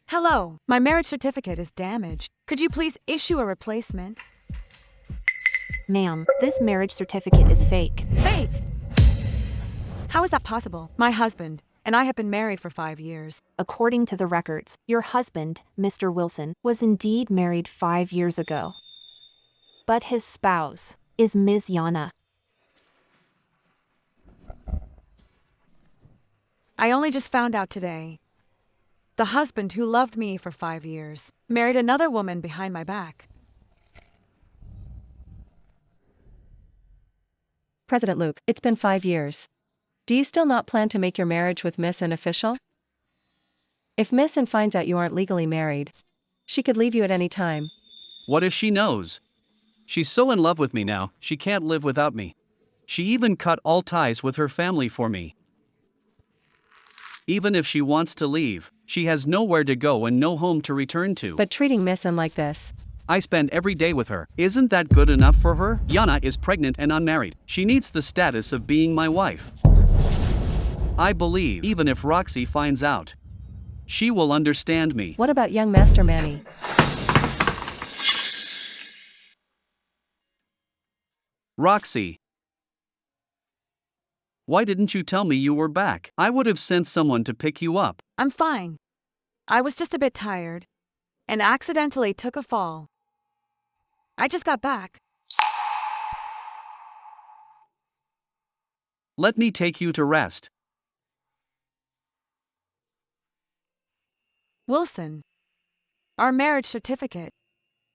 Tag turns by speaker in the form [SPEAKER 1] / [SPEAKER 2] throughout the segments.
[SPEAKER 1] Hello, my marriage certificate is damaged. Could you please issue a replacement?
[SPEAKER 2] Ma'am, this marriage certificate is fake.
[SPEAKER 1] Fake! How is that possible? My husband and I have been married for 5 years.
[SPEAKER 2] According to the records, your husband, Mr. Wilson, was indeed married 5 years ago. But his spouse is Ms. Jana.
[SPEAKER 1] I only just found out today. The husband who loved me for 5 years married another woman behind my back.
[SPEAKER 3] President Luke, it's been 5 years. Do you still not plan to make your marriage with Miss N official? If Miss N finds out you aren't legally married, she could leave you at any time.
[SPEAKER 4] What if she knows? She's so in love with me now, she can't live without me. She even cut all ties with her family for me. Even if she wants to leave, she has nowhere to go and no home to return to.
[SPEAKER 3] But treating Miss N like this.
[SPEAKER 4] I spend every day with her. Isn't that good enough for her? Jana is pregnant and unmarried. She needs the status of being my wife. I believe even if Roxy finds out, she will understand me.
[SPEAKER 3] What about young Master Manny?
[SPEAKER 4] Roxy, why didn't you tell me you were back? I would have sent someone to pick you up.
[SPEAKER 1] I'm fine. I was just a bit tired and accidentally took a fall. I just got back.
[SPEAKER 4] Let me take you to rest.
[SPEAKER 1] Wilson, our marriage certificate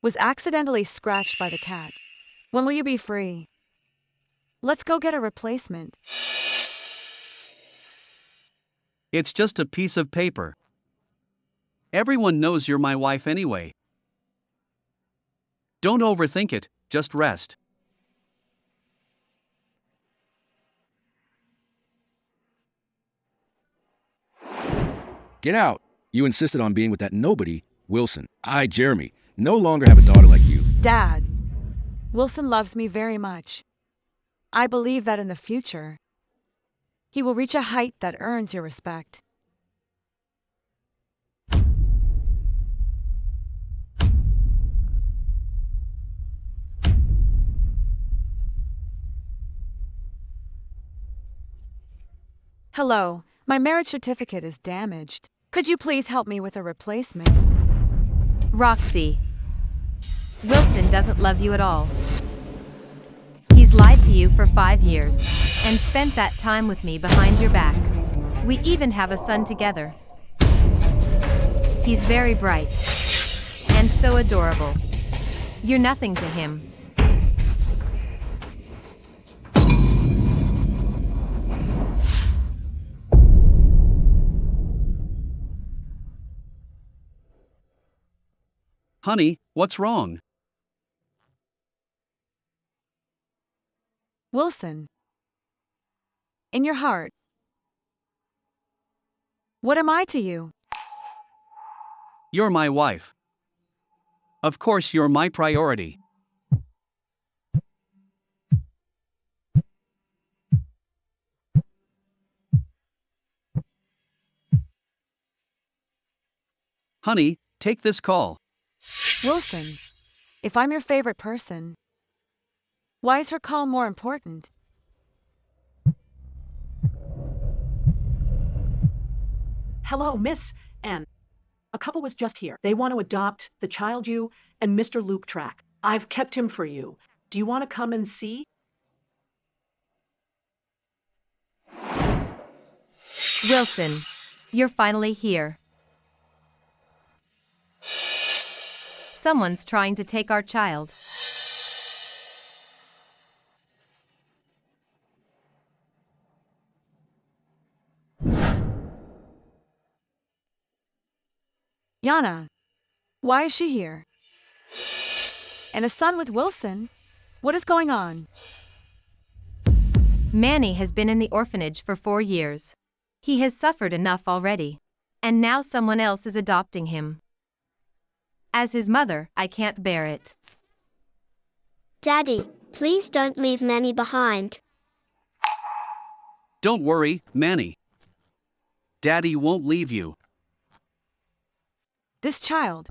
[SPEAKER 1] was accidentally scratched by the cat. When will you be free? Let's go get a replacement.
[SPEAKER 4] It's just a piece of paper. Everyone knows you're my wife anyway. Don't overthink it, just rest.
[SPEAKER 5] Get out! You insisted on being with that nobody, Wilson. I, Jeremy, no longer have a daughter like you.
[SPEAKER 1] Dad, Wilson loves me very much. I believe that in the future, he will reach a height that earns your respect. Hello, my marriage certificate is damaged. Could you please help me with a replacement?
[SPEAKER 6] Roxy, Wilson doesn't love you at all. He's lied to you for 5 years and spent that time with me behind your back. We even have a son together. He's very bright and so adorable. You're nothing to him.
[SPEAKER 4] Honey, what's wrong?
[SPEAKER 1] Wilson, in your heart, what am I to you?
[SPEAKER 4] You're my wife. Of course you're my priority. Honey, take this call.
[SPEAKER 1] Wilson, if I'm your favorite person, why is her call more important?
[SPEAKER 7] Hello, Miss N. A couple was just here. They want to adopt the child you and Mr. Luke track. I've kept him for you. Do you want to come and see?
[SPEAKER 6] Wilson, you're finally here. Someone's trying to take our child.
[SPEAKER 1] Jana, why is she here? And a son with Wilson? What is going on?
[SPEAKER 6] Manny has been in the orphanage for 4 years. He has suffered enough already. And now someone else is adopting him. As his mother, I can't bear it.
[SPEAKER 8] Daddy, please don't leave Manny behind.
[SPEAKER 4] Don't worry, Manny. Daddy won't leave you.
[SPEAKER 1] This child.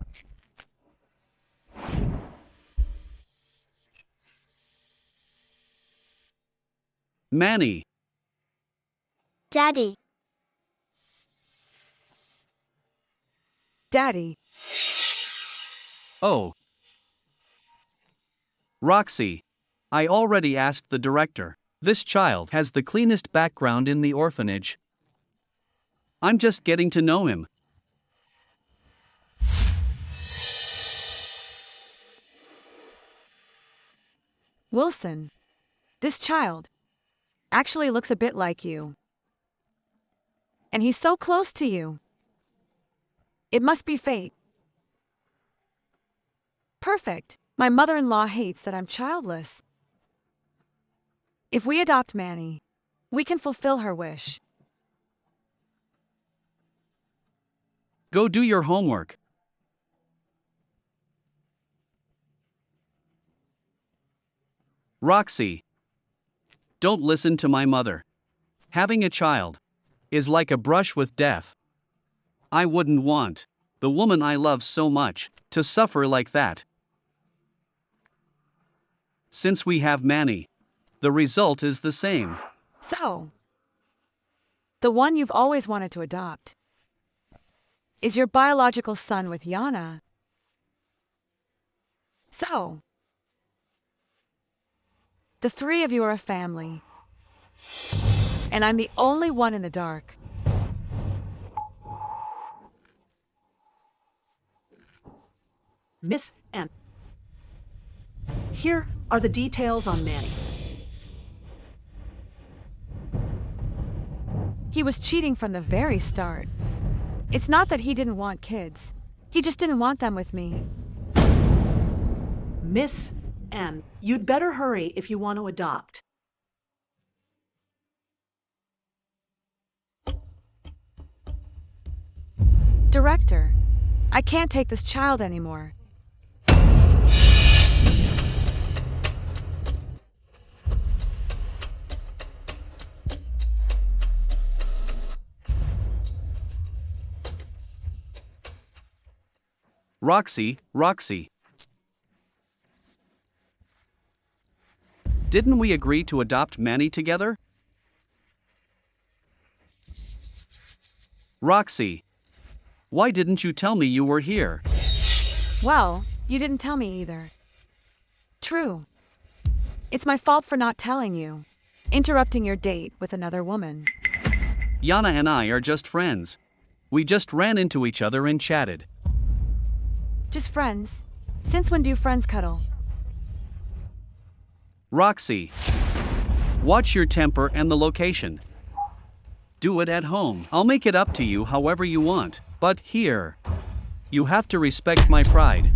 [SPEAKER 4] Manny.
[SPEAKER 8] Daddy.
[SPEAKER 1] Daddy.
[SPEAKER 4] Oh. Roxy. I already asked the director. This child has the cleanest background in the orphanage. I'm just getting to know him.
[SPEAKER 1] Wilson. This child actually looks a bit like you. And he's so close to you. It must be fate. Perfect. My mother-in-law hates that I'm childless. If we adopt Manny, we can fulfill her wish.
[SPEAKER 4] Go do your homework. Roxy. Don't listen to my mother. Having a child is like a brush with death. I wouldn't want the woman I love so much to suffer like that. Since we have Manny, the result is the same.
[SPEAKER 1] So, the one you've always wanted to adopt is your biological son with Jana. So, the three of you are a family, and I'm the only one in the dark.
[SPEAKER 7] Miss N. Here are the details on Manny.
[SPEAKER 1] He was cheating from the very start. It's not that he didn't want kids. He just didn't want them with me.
[SPEAKER 7] Miss N. You'd better hurry if you want to adopt.
[SPEAKER 1] Director, I can't take this child anymore.
[SPEAKER 4] Roxy. Didn't we agree to adopt Manny together? Roxy. Why didn't you tell me you were here?
[SPEAKER 1] Well, you didn't tell me either. True. It's my fault for not telling you, interrupting your date with another woman.
[SPEAKER 4] Jana and I are just friends. We just ran into each other and chatted.
[SPEAKER 1] Just friends. Since when do friends cuddle?
[SPEAKER 4] Roxy. Watch your temper and the location. Do it at home. I'll make it up to you however you want, but here, you have to respect my pride.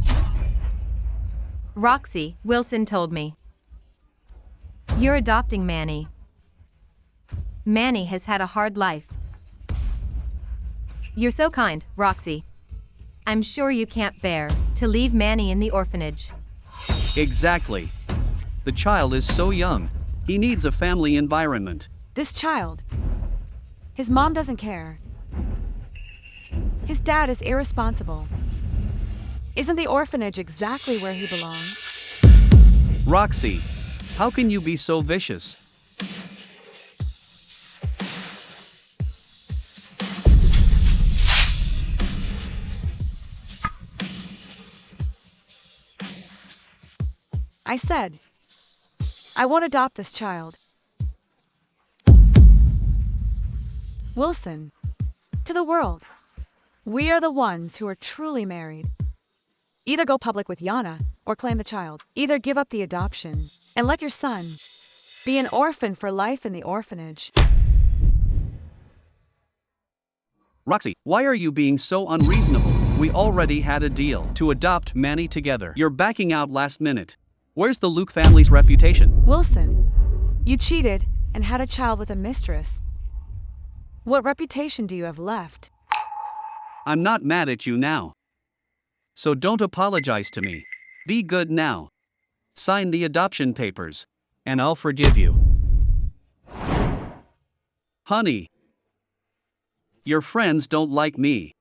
[SPEAKER 6] Roxy, Wilson told me. You're adopting Manny. Manny has had a hard life. You're so kind, Roxy. I'm sure you can't bear to leave Manny in the orphanage.
[SPEAKER 4] Exactly. The child is so young. He needs a family environment.
[SPEAKER 1] This child. His mom doesn't care. His dad is irresponsible. Isn't the orphanage exactly where he belongs?
[SPEAKER 4] Roxy, how can you be so vicious?
[SPEAKER 1] I said, I won't adopt this child. Wilson, to the world, we are the ones who are truly married. Either go public with Jana or claim the child. Either give up the adoption and let your son be an orphan for life in the orphanage.
[SPEAKER 4] Roxy, why are you being so unreasonable? We already had a deal to adopt Manny together. You're backing out last minute. Where's the Luke family's reputation?
[SPEAKER 1] Wilson, you cheated and had a child with a mistress. What reputation do you have left?
[SPEAKER 4] I'm not mad at you now. So don't apologize to me. Be good now. Sign the adoption papers, and I'll forgive you. Honey, your friends don't like me.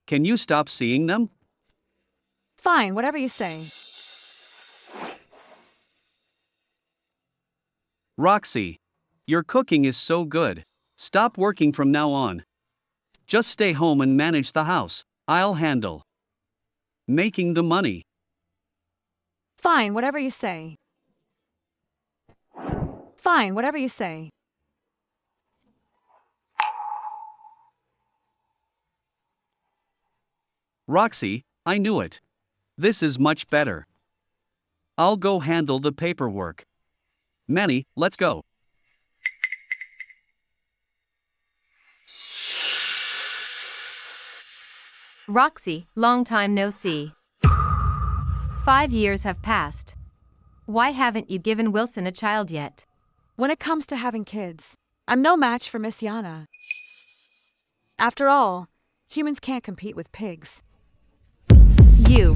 [SPEAKER 4] Can you stop seeing them?
[SPEAKER 1] Fine, whatever you say.
[SPEAKER 4] Roxy, your cooking is so good. Stop working from now on. Just stay home and manage the house. I'll handle making the money.
[SPEAKER 1] Fine, whatever you say. Fine, whatever you say.
[SPEAKER 4] Roxy, I knew it. This is much better. I'll go handle the paperwork. Manny, let's go.
[SPEAKER 6] Roxy, long time no see. 5 years have passed. Why haven't you given Wilson a child yet?
[SPEAKER 1] When it comes to having kids, I'm no match for Miss Jana. After all, humans can't compete with pigs.
[SPEAKER 6] You.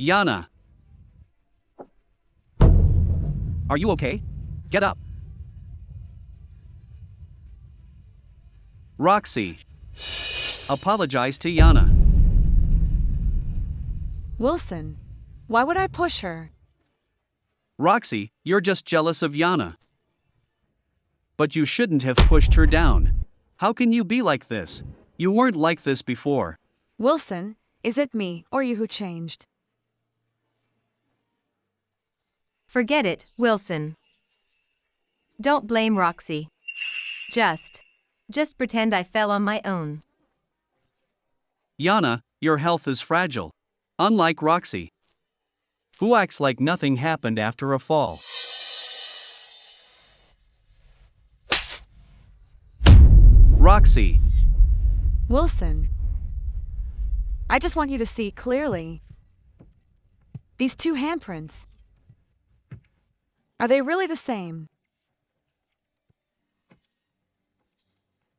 [SPEAKER 4] Jana. Are you okay? Get up. Roxy. Apologize to Jana.
[SPEAKER 1] Wilson, why would I push her?
[SPEAKER 4] Roxy, you're just jealous of Jana. But you shouldn't have pushed her down. How can you be like this? You weren't like this before.
[SPEAKER 1] Wilson, is it me or you who changed?
[SPEAKER 6] Forget it, Wilson. Don't blame Roxy. Just pretend I fell on my own.
[SPEAKER 4] Jana, your health is fragile. Unlike Roxy, who acts like nothing happened after a fall. Roxy.
[SPEAKER 1] Wilson, I just want you to see clearly. These two handprints. Are they really the same?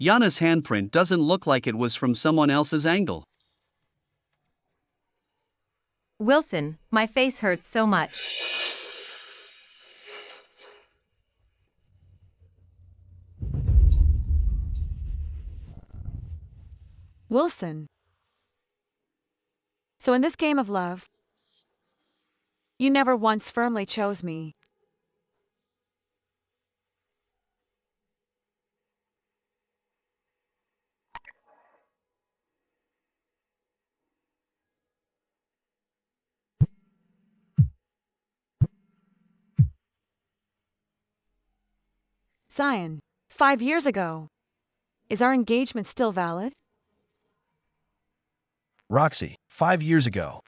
[SPEAKER 4] Jana's handprint doesn't look like it was from someone else's angle.
[SPEAKER 6] Wilson, my face hurts so much.
[SPEAKER 1] Wilson. So in this game of love, you never once firmly chose me. Zion, 5 years ago. Is our engagement still valid?
[SPEAKER 9] Roxy, 5 years ago,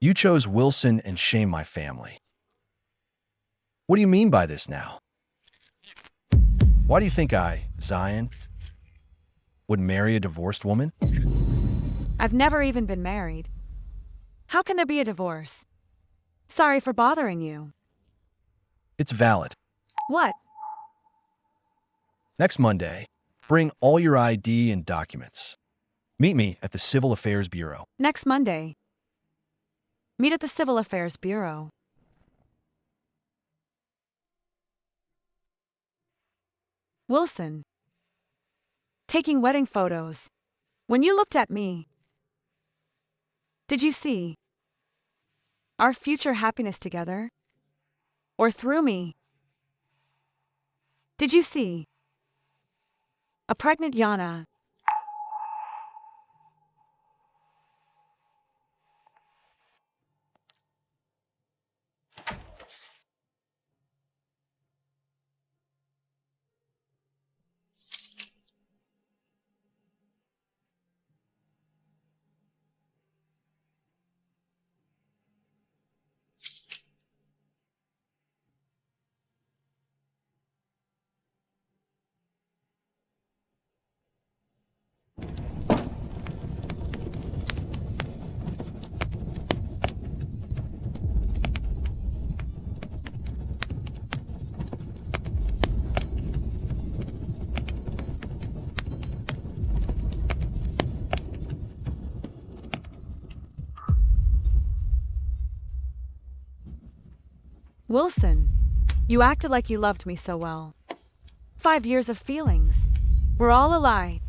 [SPEAKER 9] you chose Wilson and shamed my family. What do you mean by this now? Why do you think I, Zion, would marry a divorced woman?
[SPEAKER 1] I've never even been married. How can there be a divorce? Sorry for bothering you.
[SPEAKER 9] It's valid.
[SPEAKER 1] What?
[SPEAKER 9] Next Monday, bring all your ID and documents. Meet me at the Civil Affairs Bureau.
[SPEAKER 1] Next Monday. Meet at the Civil Affairs Bureau. Wilson. Taking wedding photos. When you looked at me, did you see our future happiness together? Or through me? Did you see a pregnant Jana? Wilson, you acted like you loved me so well. 5 years of feelings were all a lie.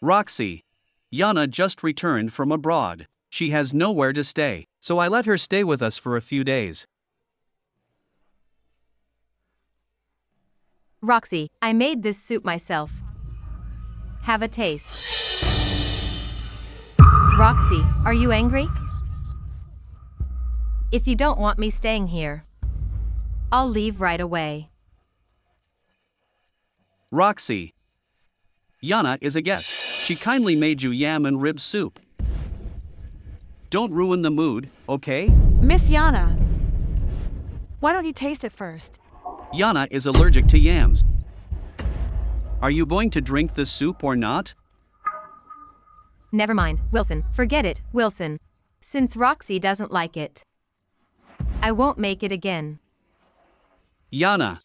[SPEAKER 4] Roxy. Jana just returned from abroad. She has nowhere to stay, so I let her stay with us for a few days.
[SPEAKER 6] Roxy, I made this soup myself. Have a taste. Roxy, are you angry? If you don't want me staying here, I'll leave right away.
[SPEAKER 4] Roxy. Jana is a guest. She kindly made you yam and rib soup. Don't ruin the mood, okay?
[SPEAKER 1] Miss Jana, why don't you taste it first?
[SPEAKER 4] Jana is allergic to yams. Are you going to drink the soup or not?
[SPEAKER 6] Never mind, Wilson, forget it, Wilson. Since Roxy doesn't like it, I won't make it again.
[SPEAKER 4] Jana.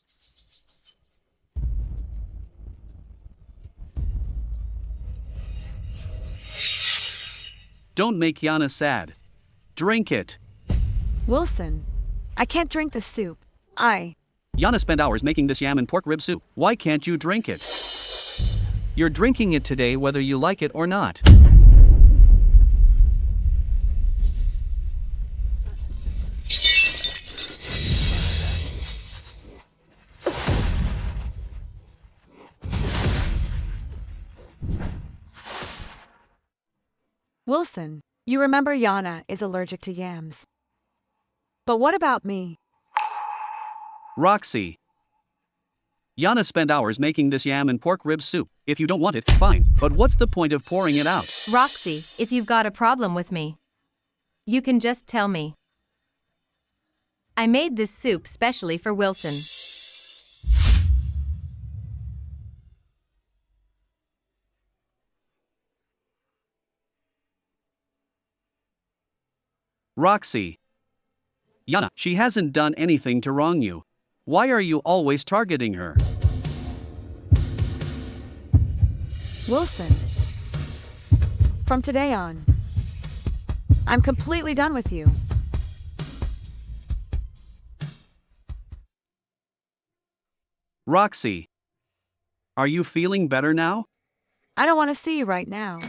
[SPEAKER 4] Don't make Jana sad. Drink it.
[SPEAKER 1] Wilson, I can't drink the soup.
[SPEAKER 4] Jana spent hours making this yam and pork rib soup. Why can't you drink it? You're drinking it today whether you like it or not.
[SPEAKER 1] Wilson, you remember Jana is allergic to yams. But what about me?
[SPEAKER 4] Roxy. Jana spent hours making this yam and pork rib soup. If you don't want it, fine. But what's the point of pouring it out?
[SPEAKER 6] Roxy, if you've got a problem with me, you can just tell me. I made this soup specially for Wilson.
[SPEAKER 4] Roxy. Jana, she hasn't done anything to wrong you. Why are you always targeting her?
[SPEAKER 1] Wilson, from today on, I'm completely done with you.
[SPEAKER 4] Roxy. Are you feeling better now?
[SPEAKER 1] I don't want to see you right now.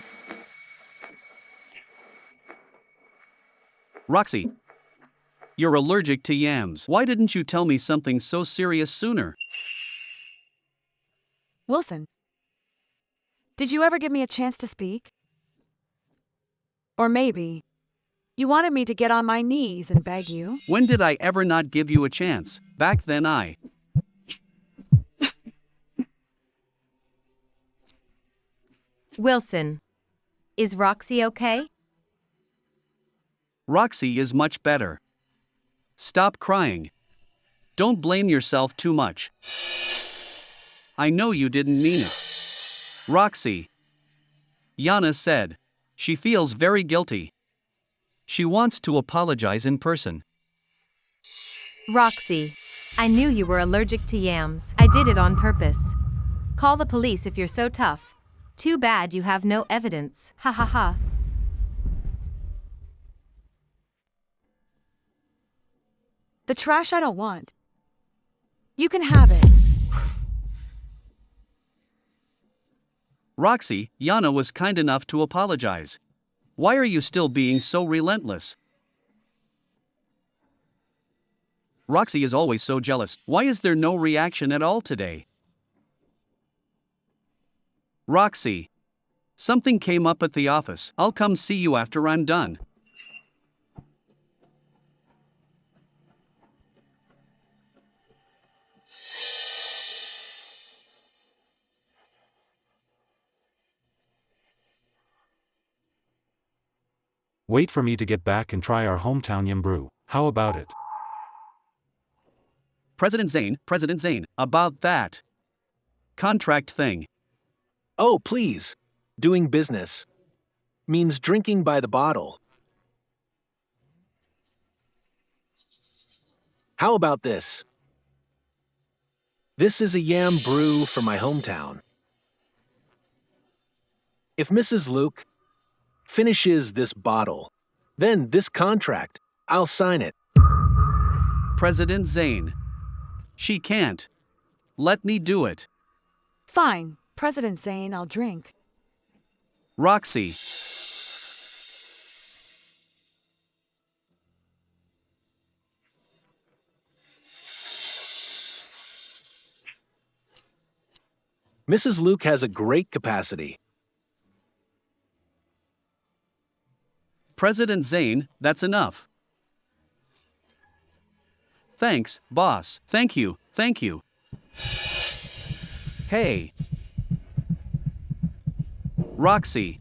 [SPEAKER 4] Roxy. You're allergic to yams. Why didn't you tell me something so serious sooner?
[SPEAKER 1] Wilson, did you ever give me a chance to speak? Or maybe you wanted me to get on my knees and beg you?
[SPEAKER 4] When did I ever not give you a chance? Back then
[SPEAKER 6] Wilson, is Roxy okay?
[SPEAKER 4] Roxy is much better. Stop crying. Don't blame yourself too much. I know you didn't mean it. Roxy. Jana said. She feels very guilty. She wants to apologize in person.
[SPEAKER 6] Roxy, I knew you were allergic to yams. I did it on purpose. Call the police if you're so tough. Too bad you have no evidence. Ha ha ha.
[SPEAKER 1] The trash I don't want. You can have it.
[SPEAKER 4] Roxy, Jana was kind enough to apologize. Why are you still being so relentless? Roxy is always so jealous. Why is there no reaction at all today? Roxy. Something came up at the office. I'll come see you after I'm done.
[SPEAKER 10] Wait for me to get back and try our hometown yam brew. How about it?
[SPEAKER 4] President Zane, about that contract thing.
[SPEAKER 11] Oh, please. Doing business means drinking by the bottle. How about this? This is a yam brew from my hometown. If Mrs. Luke finishes this bottle, then this contract, I'll sign it.
[SPEAKER 4] President Zane. She can't. Let me do it.
[SPEAKER 1] Fine, President Zane, I'll drink.
[SPEAKER 4] Roxy.
[SPEAKER 11] Mrs. Luke has a great capacity.
[SPEAKER 4] President Zane, that's enough. Thanks, boss. Thank you, thank you. Hey. Roxy.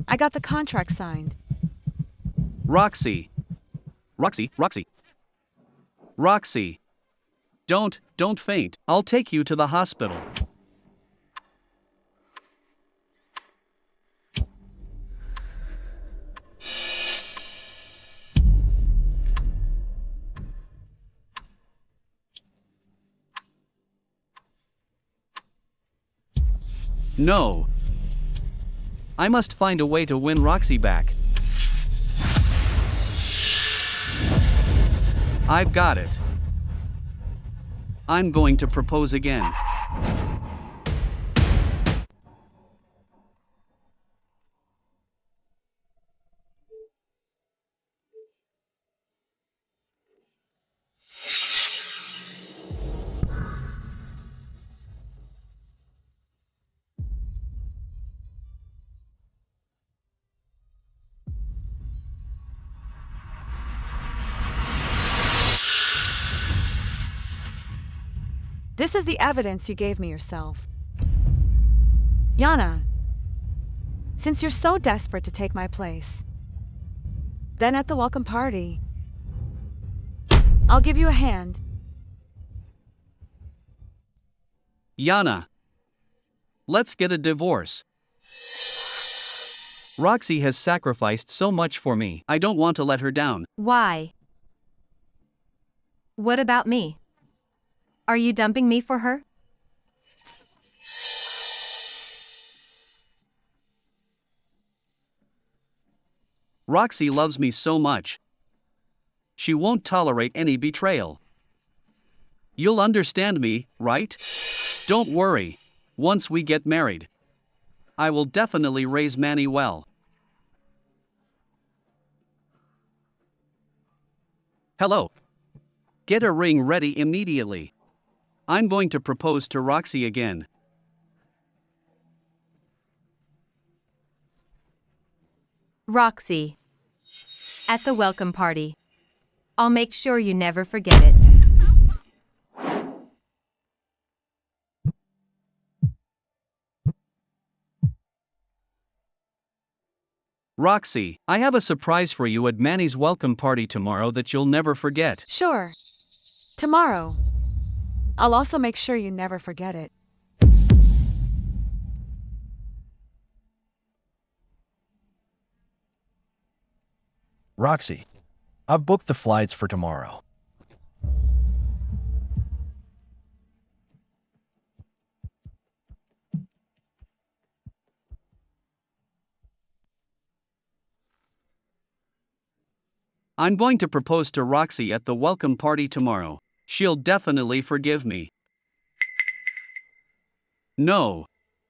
[SPEAKER 1] I got the contract signed.
[SPEAKER 4] Roxy. Roxy. Roxy. Don't faint. I'll take you to the hospital. No. I must find a way to win Roxy back. I've got it. I'm going to propose again.
[SPEAKER 1] This is the evidence you gave me yourself. Jana, since you're so desperate to take my place, then at the welcome party, I'll give you a hand.
[SPEAKER 4] Jana. Let's get a divorce. Roxy has sacrificed so much for me. I don't want to let her down.
[SPEAKER 6] Why? What about me? Are you dumping me for her?
[SPEAKER 4] Roxy loves me so much. She won't tolerate any betrayal. You'll understand me, right? Don't worry. Once we get married, I will definitely raise Manny well. Hello. Get a ring ready immediately. I'm going to propose to Roxy again.
[SPEAKER 6] Roxy. At the welcome party. I'll make sure you never forget it.
[SPEAKER 4] Roxy, I have a surprise for you at Manny's welcome party tomorrow that you'll never forget.
[SPEAKER 1] Sure. Tomorrow. I'll also make sure you never forget it.
[SPEAKER 9] Roxy, I've booked the flights for tomorrow.
[SPEAKER 4] I'm going to propose to Roxy at the welcome party tomorrow. She'll definitely forgive me. No.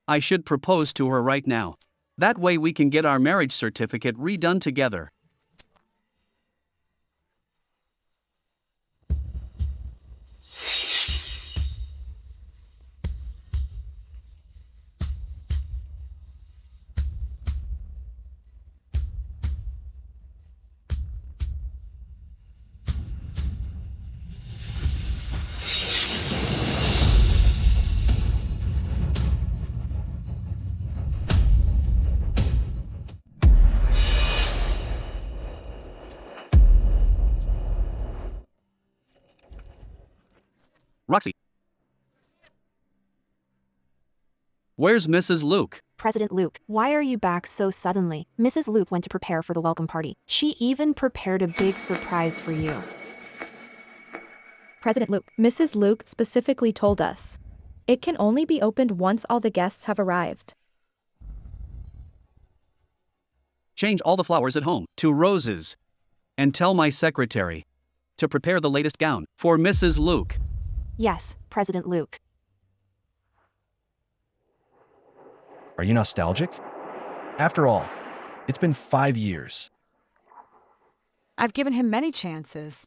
[SPEAKER 4] I should propose to her right now. That way we can get our marriage certificate redone together. Roxy. Where's Mrs. Luke?
[SPEAKER 2] President Luke, why are you back so suddenly? Mrs. Luke went to prepare for the welcome party. She even prepared a big surprise for you.
[SPEAKER 12] President Luke, Mrs. Luke specifically told us. It can only be opened once all the guests have arrived.
[SPEAKER 4] Change all the flowers at home to roses. And tell my secretary to prepare the latest gown for Mrs. Luke.
[SPEAKER 2] Yes, President Luke.
[SPEAKER 9] Are you nostalgic? After all, it's been 5 years.
[SPEAKER 1] I've given him many chances.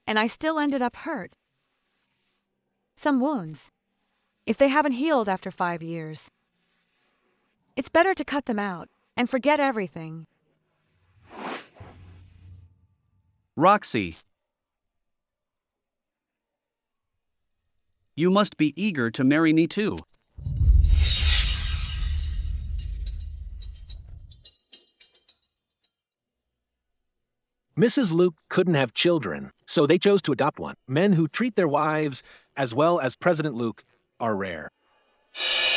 [SPEAKER 1] And I still ended up hurt. Some wounds. If they haven't healed after 5 years, it's better to cut them out and forget everything.
[SPEAKER 4] Roxy. You must be eager to marry me too.
[SPEAKER 11] Mrs. Luke couldn't have children, so they chose to adopt one. Men who treat their wives as well as President Luke are rare.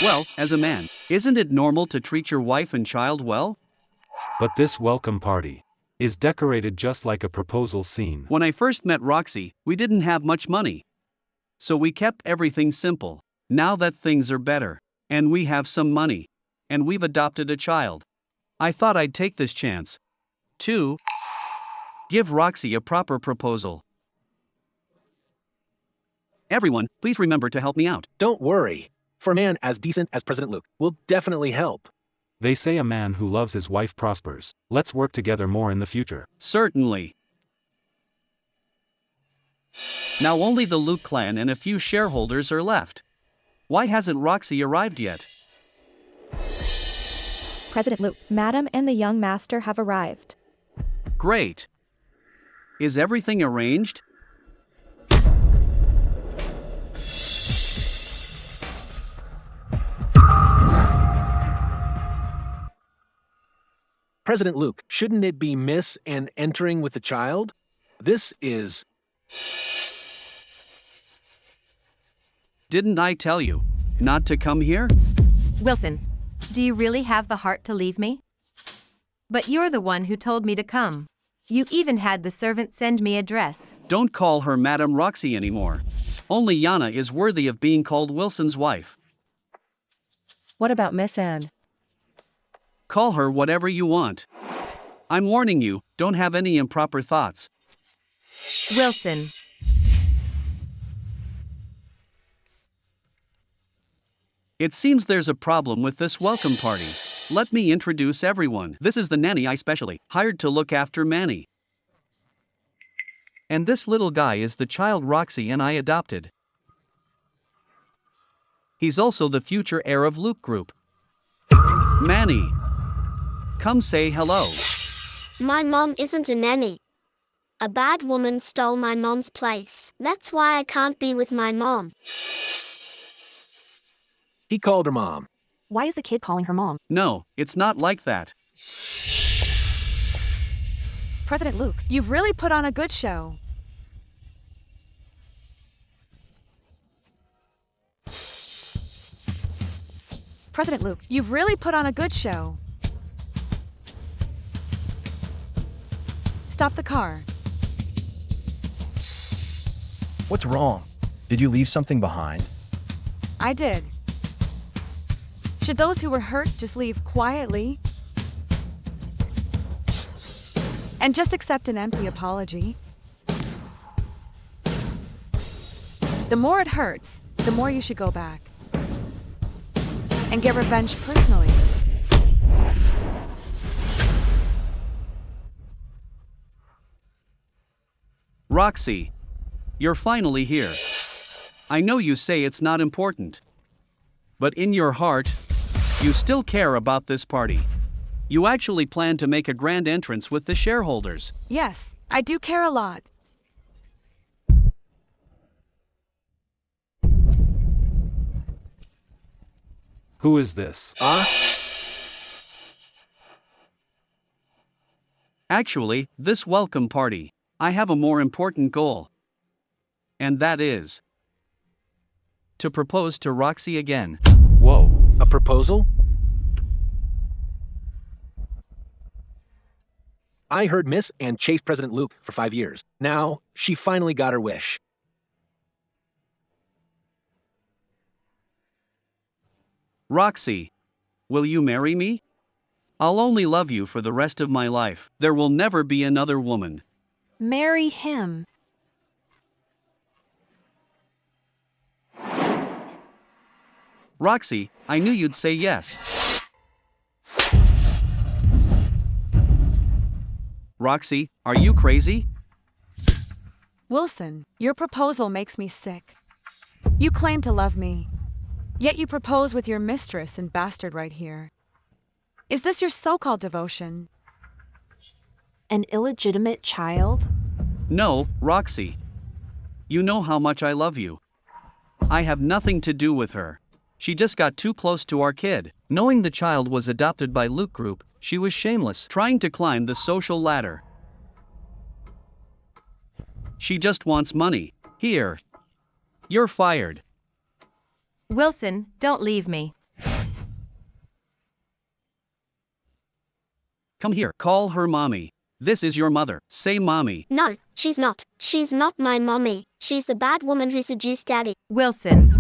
[SPEAKER 4] Well, as a man, isn't it normal to treat your wife and child well?
[SPEAKER 10] But this welcome party is decorated just like a proposal scene.
[SPEAKER 4] When I first met Roxy, we didn't have much money. So we kept everything simple. Now that things are better, and we have some money, and we've adopted a child, I thought I'd take this chance to give Roxy a proper proposal. Everyone, please remember to help me out.
[SPEAKER 11] Don't worry. For a man as decent as President Luke, we'll definitely help.
[SPEAKER 10] They say a man who loves his wife prospers. Let's work together more in the future.
[SPEAKER 4] Certainly. Now only the Luke clan and a few shareholders are left. Why hasn't Roxy arrived yet?
[SPEAKER 12] President Luke, Madam and the young master have arrived.
[SPEAKER 4] Great. Is everything arranged?
[SPEAKER 11] President Luke, shouldn't it be Miss and entering with the child? This is...
[SPEAKER 4] Didn't I tell you not to come here?
[SPEAKER 6] Wilson, do you really have the heart to leave me? But you're the one who told me to come. You even had the servant send me a dress.
[SPEAKER 4] Don't call her Madam Roxy anymore. Only Jana is worthy of being called Wilson's wife.
[SPEAKER 3] What about Miss Anne?
[SPEAKER 4] Call her whatever you want. I'm warning you, don't have any improper thoughts.
[SPEAKER 6] Wilson.
[SPEAKER 4] It seems there's a problem with this welcome party. Let me introduce everyone. This is the nanny I specially hired to look after Manny. And this little guy is the child Roxy and I adopted. He's also the future heir of Luke Group. Manny. Come say hello.
[SPEAKER 8] My mom isn't a nanny. A bad woman stole my mom's place. That's why I can't be with my mom.
[SPEAKER 11] He called her mom.
[SPEAKER 2] Why is the kid calling her mom?
[SPEAKER 4] No, it's not like that.
[SPEAKER 1] President Luke, you've really put on a good show. President Luke, you've really put on a good show. Stop the car.
[SPEAKER 9] What's wrong? Did you leave something behind?
[SPEAKER 1] I did. Should those who were hurt just leave quietly? And just accept an empty apology? The more it hurts, the more you should go back. And get revenge personally.
[SPEAKER 4] Roxy. You're finally here. I know you say it's not important. But in your heart, you still care about this party. You actually plan to make a grand entrance with the shareholders.
[SPEAKER 1] Yes, I do care a lot.
[SPEAKER 10] Who is this?
[SPEAKER 4] Actually, this welcome party, I have a more important goal. And that is to propose to Roxy again.
[SPEAKER 10] Whoa.
[SPEAKER 11] A proposal? I heard Miss Ann chased President Luke for 5 years. Now, she finally got her wish.
[SPEAKER 4] Roxy, will you marry me? I'll only love you for the rest of my life. There will never be another woman.
[SPEAKER 2] Marry him.
[SPEAKER 4] Roxy, I knew you'd say yes. Roxy, are you crazy?
[SPEAKER 1] Wilson, your proposal makes me sick. You claim to love me, yet you propose with your mistress and bastard right here. Is this your so-called devotion?
[SPEAKER 2] An illegitimate child?
[SPEAKER 4] No, Roxy. You know how much I love you. I have nothing to do with her. She just got too close to our kid. Knowing the child was adopted by Luke Group, she was shameless, trying to climb the social ladder. She just wants money. Here. You're fired.
[SPEAKER 6] Wilson, don't leave me.
[SPEAKER 4] Come here. Call her mommy. This is your mother. Say mommy.
[SPEAKER 8] No, she's not. She's not my mommy. She's the bad woman who seduced Daddy.
[SPEAKER 6] Wilson,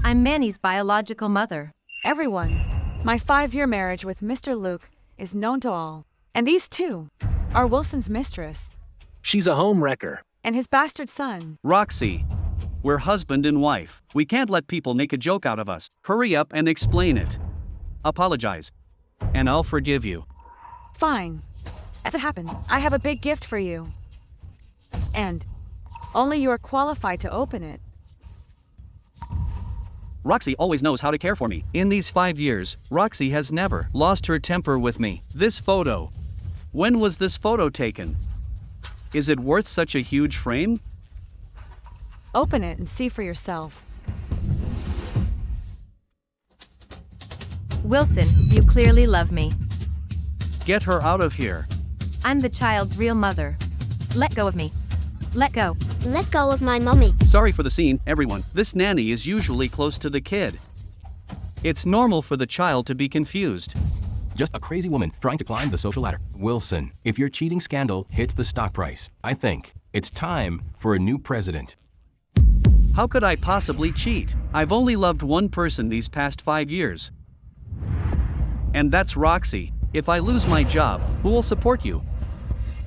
[SPEAKER 6] I'm Manny's biological mother.
[SPEAKER 1] Everyone, my 5-year marriage with Mr. Luke is known to all. And these two are Wilson's mistress
[SPEAKER 11] She's a home wrecker.
[SPEAKER 1] and his bastard son.
[SPEAKER 4] Roxy. We're husband and wife. We can't let people make a joke out of us. Hurry up and explain it. Apologize. And I'll forgive you.
[SPEAKER 1] Fine. As it happens, I have a big gift for you. And only you are qualified to open it.
[SPEAKER 4] Roxy always knows how to care for me. In these 5 years, Roxy has never lost her temper with me. This photo. When was this photo taken? Is it worth such a huge frame?
[SPEAKER 1] Open it and see for yourself.
[SPEAKER 6] Wilson, you clearly love me.
[SPEAKER 4] Get her out of here.
[SPEAKER 6] I'm the child's real mother. Let go of me. Let go.
[SPEAKER 8] Let go of my mommy.
[SPEAKER 4] Sorry for the scene, everyone. This nanny is usually close to the kid. It's normal for the child to be confused.
[SPEAKER 5] Just a crazy woman trying to climb the social ladder. Wilson, if your cheating scandal hits the stock price, I think it's time for a new president.
[SPEAKER 4] How could I possibly cheat? I've only loved one person these past 5 years. And that's Roxy. If I lose my job, who will support you?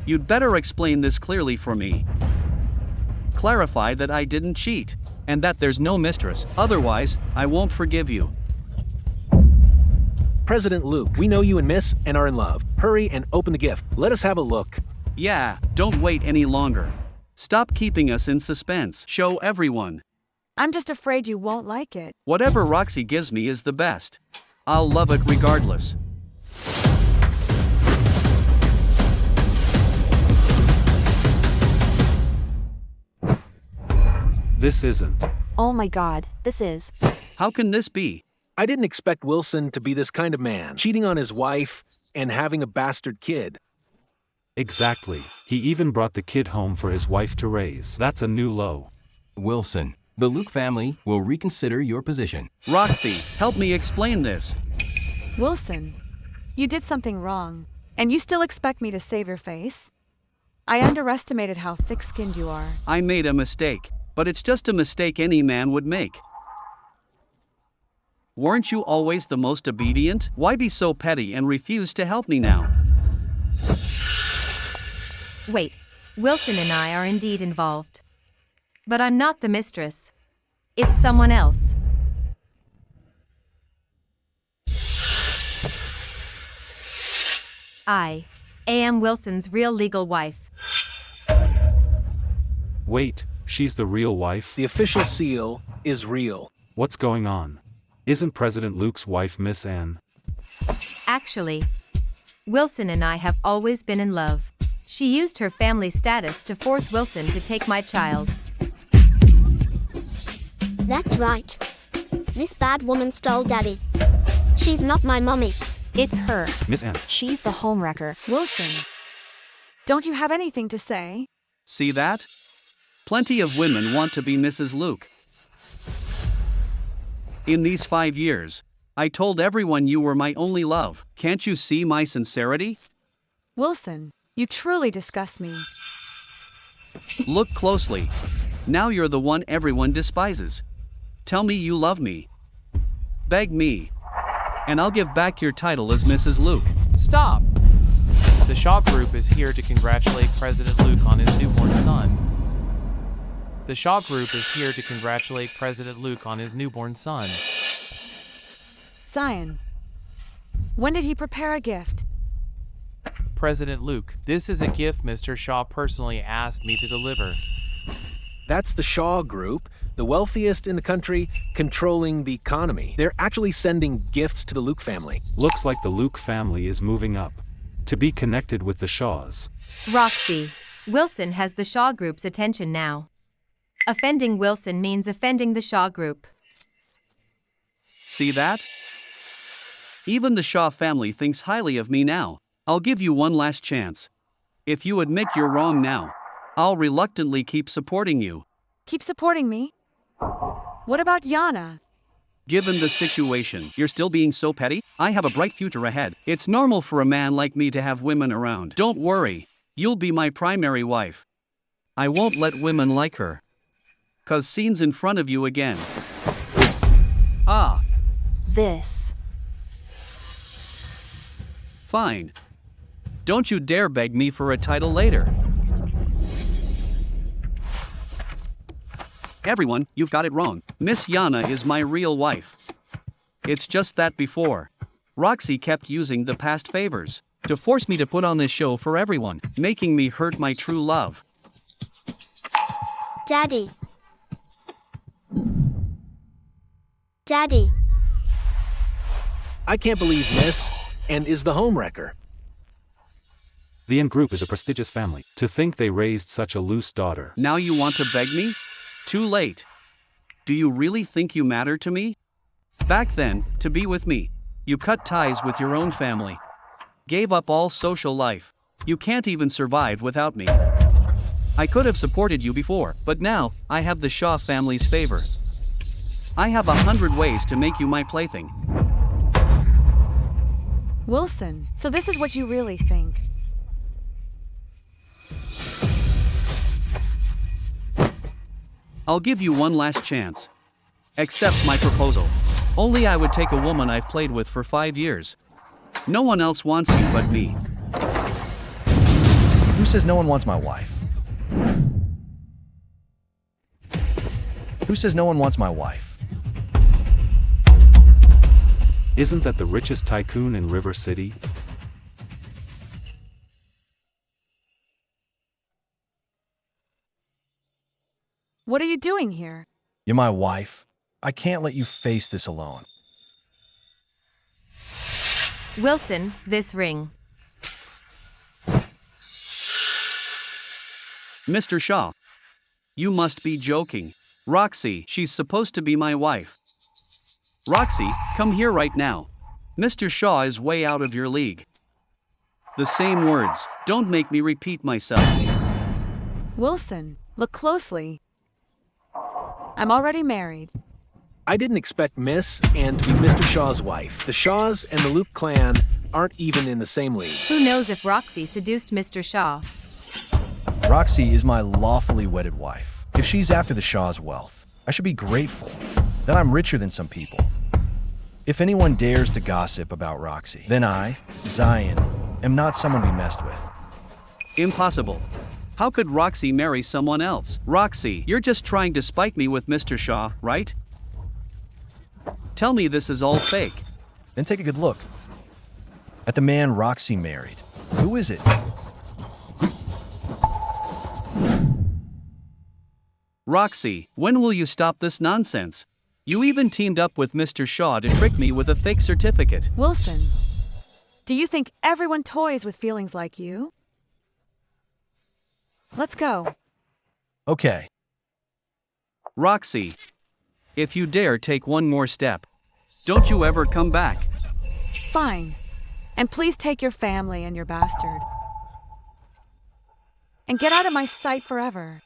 [SPEAKER 4] You'd better explain this clearly for me. Clarify that I didn't cheat, and that there's no mistress, otherwise, I won't forgive you.
[SPEAKER 11] President Luke, we know you and Miss and are in love. Hurry and open the gift. Let us have a look.
[SPEAKER 4] Yeah, don't wait any longer. Stop keeping us in suspense. Show everyone.
[SPEAKER 1] I'm just afraid you won't like it.
[SPEAKER 4] Whatever Roxy gives me is the best. I'll love it regardless.
[SPEAKER 10] This isn't.
[SPEAKER 2] Oh my god, this is.
[SPEAKER 4] How can this be?
[SPEAKER 11] I didn't expect Wilson to be this kind of man, cheating on his wife and having a bastard kid.
[SPEAKER 10] Exactly. He even brought the kid home for his wife to raise. That's a new low.
[SPEAKER 5] Wilson, the Luke family will reconsider your position.
[SPEAKER 4] Roxy, help me explain this.
[SPEAKER 1] Wilson, you did something wrong, and you still expect me to save your face? I underestimated how thick-skinned you are.
[SPEAKER 4] I made a mistake, but it's just a mistake any man would make. Weren't you always the most obedient? Why be so petty and refuse to help me now?
[SPEAKER 6] Wait, Wilson and I are indeed involved. But I'm not the mistress. It's someone else. I am Wilson's real legal wife.
[SPEAKER 10] Wait, she's the real wife?
[SPEAKER 11] The official seal is real.
[SPEAKER 10] What's going on? Isn't President Luke's wife Miss Ann?
[SPEAKER 6] Actually, Wilson and I have always been in love. She used her family status to force Wilson to take my child.
[SPEAKER 8] That's right. This bad woman stole Daddy. She's not my mommy.
[SPEAKER 2] It's her.
[SPEAKER 10] Miss Ann.
[SPEAKER 2] She's the homewrecker.
[SPEAKER 1] Wilson, don't you have anything to say?
[SPEAKER 4] See that? Plenty of women want to be Mrs. Luke. In these 5 years, I told everyone you were my only love. Can't you see my sincerity?
[SPEAKER 1] Wilson, you truly disgust me.
[SPEAKER 4] Look closely. Now you're the one everyone despises. Tell me you love me. Beg me. And I'll give back your title as Mrs. Luke.
[SPEAKER 13] Stop! The Shaw Group is here to congratulate President Luke on his newborn son. The Shaw Group is here to congratulate President Luke on his newborn son.
[SPEAKER 1] Zion, when did he prepare a gift?
[SPEAKER 13] President Luke, this is a gift Mr. Shaw personally asked me to deliver.
[SPEAKER 11] That's the Shaw Group, the wealthiest in the country, controlling the economy. They're actually sending gifts to the Luke family.
[SPEAKER 10] Looks like the Luke family is moving up to be connected with the Shaws.
[SPEAKER 6] Roxy, Wilson has the Shaw Group's attention now. Offending Wilson means offending the Shaw Group.
[SPEAKER 4] See that? Even the Shaw family thinks highly of me now. I'll give you one last chance. If you admit you're wrong now, I'll reluctantly keep supporting you.
[SPEAKER 1] Keep supporting me? What about Jana?
[SPEAKER 4] Given the situation, you're still being so petty? I have a bright future ahead. It's normal for a man like me to have women around. Don't worry, you'll be my primary wife. I won't let women like her. 'Cause scene's in front of you again. Ah,
[SPEAKER 2] This.
[SPEAKER 4] fine. Don't you dare beg me for a title later. Everyone, you've got it wrong. Miss Jana is my real wife. It's just that before, Roxy kept using the past favors to force me to put on this show for everyone, making me hurt my true love.
[SPEAKER 8] Daddy. Daddy.
[SPEAKER 11] I can't believe Miss and is the homewrecker.
[SPEAKER 10] The ENG Group is a prestigious family. To think they raised such a loose daughter.
[SPEAKER 4] Now you want to beg me? Too late. Do you really think you matter to me? Back then, to be with me, you cut ties with your own family. Gave up all social life. You can't even survive without me. I could have supported you before, but now, I have the Shaw family's favor. I have 100 ways to make you my plaything.
[SPEAKER 1] Wilson, so this is what you really think.
[SPEAKER 4] I'll give you one last chance. Accept my proposal. Only I would take a woman I've played with for 5 years. No one else wants you but me.
[SPEAKER 9] Who says no one wants my wife? Who says no one wants my wife?
[SPEAKER 10] Isn't that the richest tycoon in River City?
[SPEAKER 1] What are you doing here?
[SPEAKER 9] You're my wife. I can't let you face this alone.
[SPEAKER 6] Wilson, this ring.
[SPEAKER 4] Mr. Shaw. You must be joking. Roxy, she's supposed to be my wife. Roxy, come here right now. Mr. Shaw is way out of your league. The same words, don't make me repeat myself.
[SPEAKER 1] Wilson, look closely. I'm already married.
[SPEAKER 11] I didn't expect Miss and to be Mr. Shaw's wife. The Shaws and the Luke clan aren't even in the same league.
[SPEAKER 6] Who knows if Roxy seduced Mr. Shaw?
[SPEAKER 9] Roxy is my lawfully wedded wife. If she's after the Shaw's wealth, I should be grateful that I'm richer than some people. If anyone dares to gossip about Roxy, then I, Zion, am not someone to be messed with.
[SPEAKER 4] Impossible. How could Roxy marry someone else? Roxy, you're just trying to spite me with Mr. Shaw, right? Tell me this is all fake.
[SPEAKER 9] Then take a good look at the man Roxy married. Who is it?
[SPEAKER 4] Roxy, when will you stop this nonsense? You even teamed up with Mr. Shaw to trick me with a fake certificate.
[SPEAKER 1] Wilson, do you think everyone toys with feelings like you? Let's go.
[SPEAKER 9] Okay.
[SPEAKER 4] Roxy, if you dare take one more step, don't you ever come back.
[SPEAKER 1] Fine. And please take your family and your bastard. And get out of my sight forever.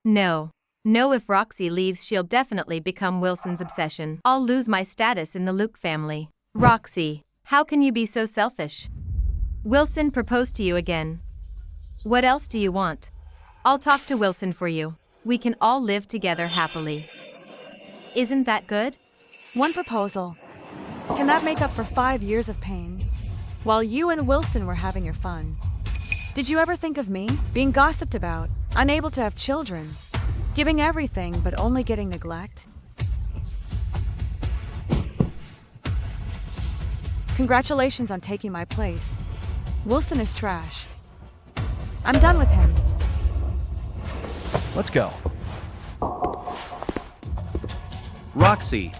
[SPEAKER 6] No. No, if Roxy leaves, she'll definitely become Wilson's obsession. I'll lose my status in the Luke family. Roxy, how can you be so selfish? Wilson proposed to you again. What else do you want? I'll talk to Wilson for you. We can all live together happily. Isn't that good?
[SPEAKER 1] One proposal. Can that make up for 5 years of pain? While you and Wilson were having your fun. Did you ever think of me? Being gossiped about, unable to have children, giving everything but only getting neglect? Congratulations on taking my place. Wilson is trash. I'm done with him.
[SPEAKER 9] Let's go.
[SPEAKER 4] Roxy.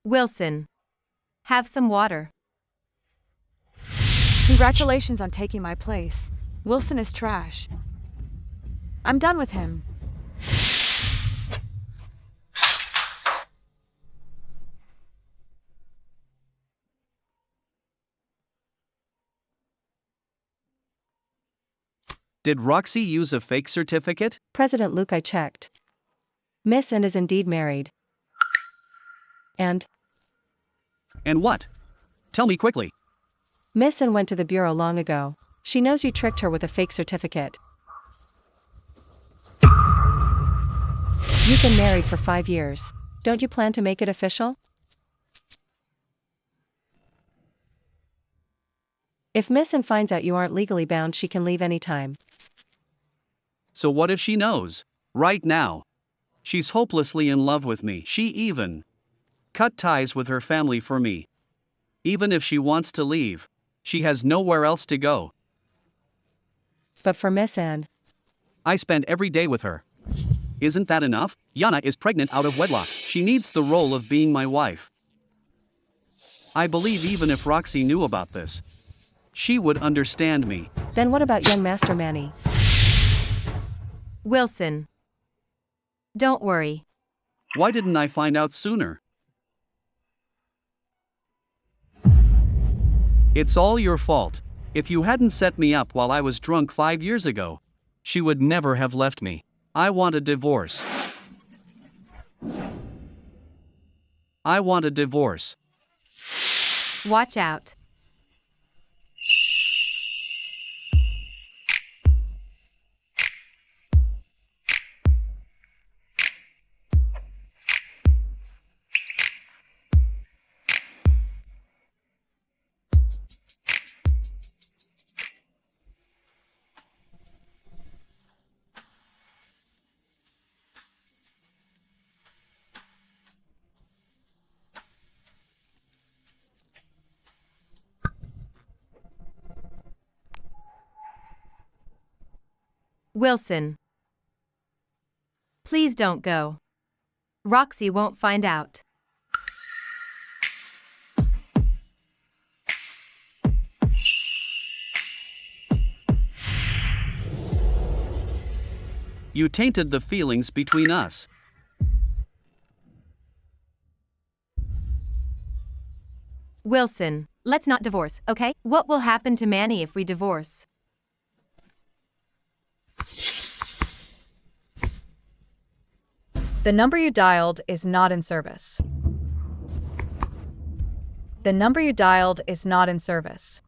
[SPEAKER 6] Wilson. Have some water.
[SPEAKER 1] Congratulations on taking my place. Wilson is trash. I'm done with him.
[SPEAKER 4] Did Roxy use a fake certificate?
[SPEAKER 3] President Luke, I checked. Miss and is indeed married. And
[SPEAKER 4] what? Tell me quickly.
[SPEAKER 3] Miss and went to the bureau long ago. She knows you tricked her with a fake certificate. You've been married for 5 years. Don't you plan to make it official? If Miss and finds out you aren't legally bound, she can leave anytime.
[SPEAKER 4] So what if she knows? Right now. She's hopelessly in love with me. She even cut ties with her family for me. Even if she wants to leave, she has nowhere else to go.
[SPEAKER 3] But for Miss Anne,
[SPEAKER 4] I spend every day with her. Isn't that enough? Jana is pregnant out of wedlock. She needs the role of being my wife. I believe even if Roxy knew about this, she would understand me.
[SPEAKER 3] Then what about young Master Manny?
[SPEAKER 6] Wilson. Don't worry.
[SPEAKER 4] Why didn't I find out sooner? It's all your fault. If you hadn't set me up while I was drunk 5 years ago, she would never have left me. I want a divorce. I want a divorce.
[SPEAKER 6] Watch out. Wilson. Please don't go. Roxy won't find out.
[SPEAKER 4] You tainted the feelings between us.
[SPEAKER 6] Wilson, let's not divorce, okay? What will happen to Manny if we divorce?
[SPEAKER 14] The number you dialed is not in service. The number you dialed is not in service.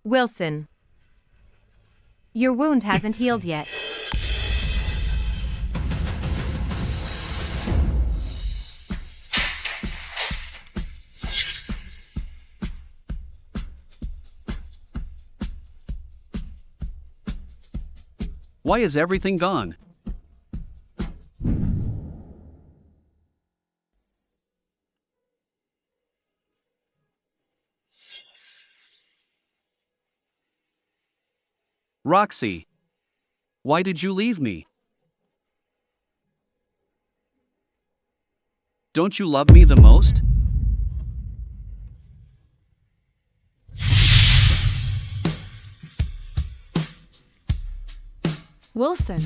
[SPEAKER 6] Wilson. Your wound hasn't healed yet.
[SPEAKER 4] Why is everything gone? Roxy. Why did you leave me? Don't you love me the most?
[SPEAKER 1] Wilson,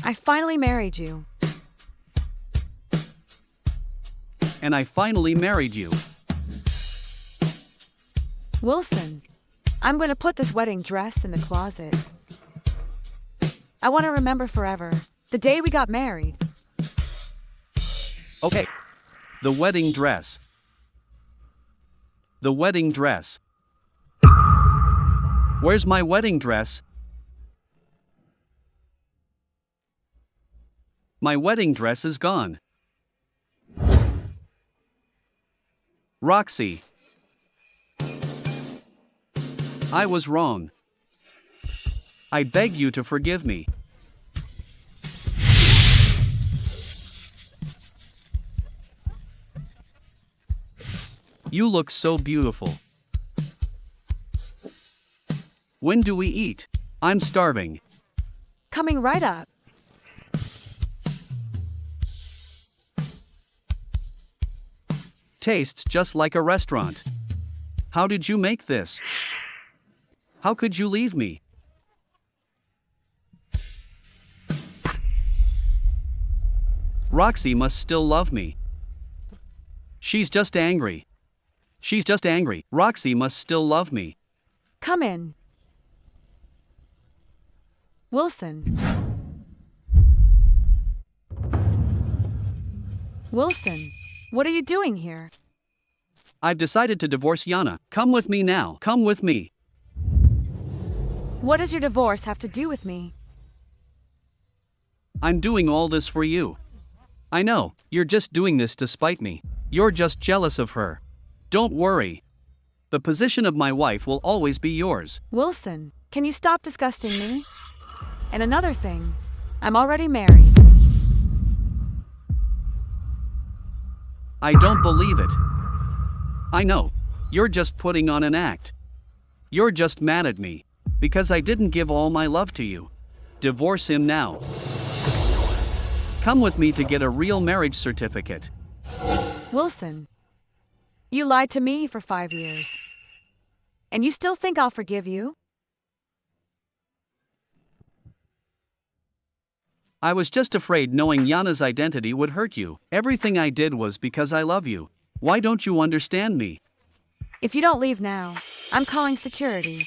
[SPEAKER 1] I finally married you.
[SPEAKER 4] And I finally married you.
[SPEAKER 1] Wilson, I'm going to put this wedding dress in the closet. I want to remember forever the day we got married.
[SPEAKER 4] Okay. The wedding dress. The wedding dress. Where's my wedding dress? My wedding dress is gone. Roxy. I was wrong. I beg you to forgive me. You look so beautiful. When do we eat? I'm starving.
[SPEAKER 1] Coming right up.
[SPEAKER 4] Tastes just like a restaurant. How did you make this? How could you leave me? Roxy must still love me. She's just angry. She's just angry. Roxy must still love me.
[SPEAKER 1] Come in. Wilson. Wilson, what are you doing here?
[SPEAKER 4] I've decided to divorce Jana. Come with me now. Come with me.
[SPEAKER 1] What does your divorce have to do with me?
[SPEAKER 4] I'm doing all this for you. I know, you're just doing this to spite me. You're just jealous of her. Don't worry. The position of my wife will always be yours.
[SPEAKER 1] Wilson, can you stop disgusting me? And another thing, I'm already married.
[SPEAKER 4] I don't believe it. I know, you're just putting on an act. You're just mad at me, because I didn't give all my love to you. Divorce him now. Come with me to get a real marriage certificate.
[SPEAKER 1] Wilson, you lied to me for 5 years. And you still think I'll forgive you?
[SPEAKER 4] I was just afraid knowing Jana's identity would hurt you. Everything I did was because I love you. Why don't you understand me?
[SPEAKER 1] If you don't leave now, I'm calling security.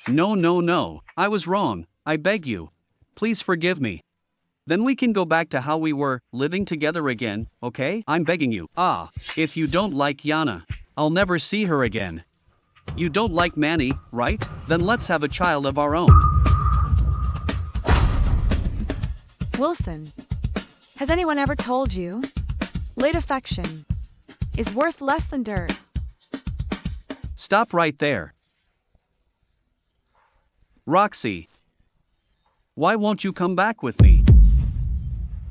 [SPEAKER 4] No. I was wrong. I beg you. Please forgive me. Then we can go back to how we were, living together again, okay? I'm begging you. If you don't like Jana, I'll never see her again. You don't like Manny, right? Then let's have a child of our own.
[SPEAKER 1] Wilson, has anyone ever told you late affection is worth less than dirt?
[SPEAKER 4] Stop right there. Roxy, why won't you come back with me?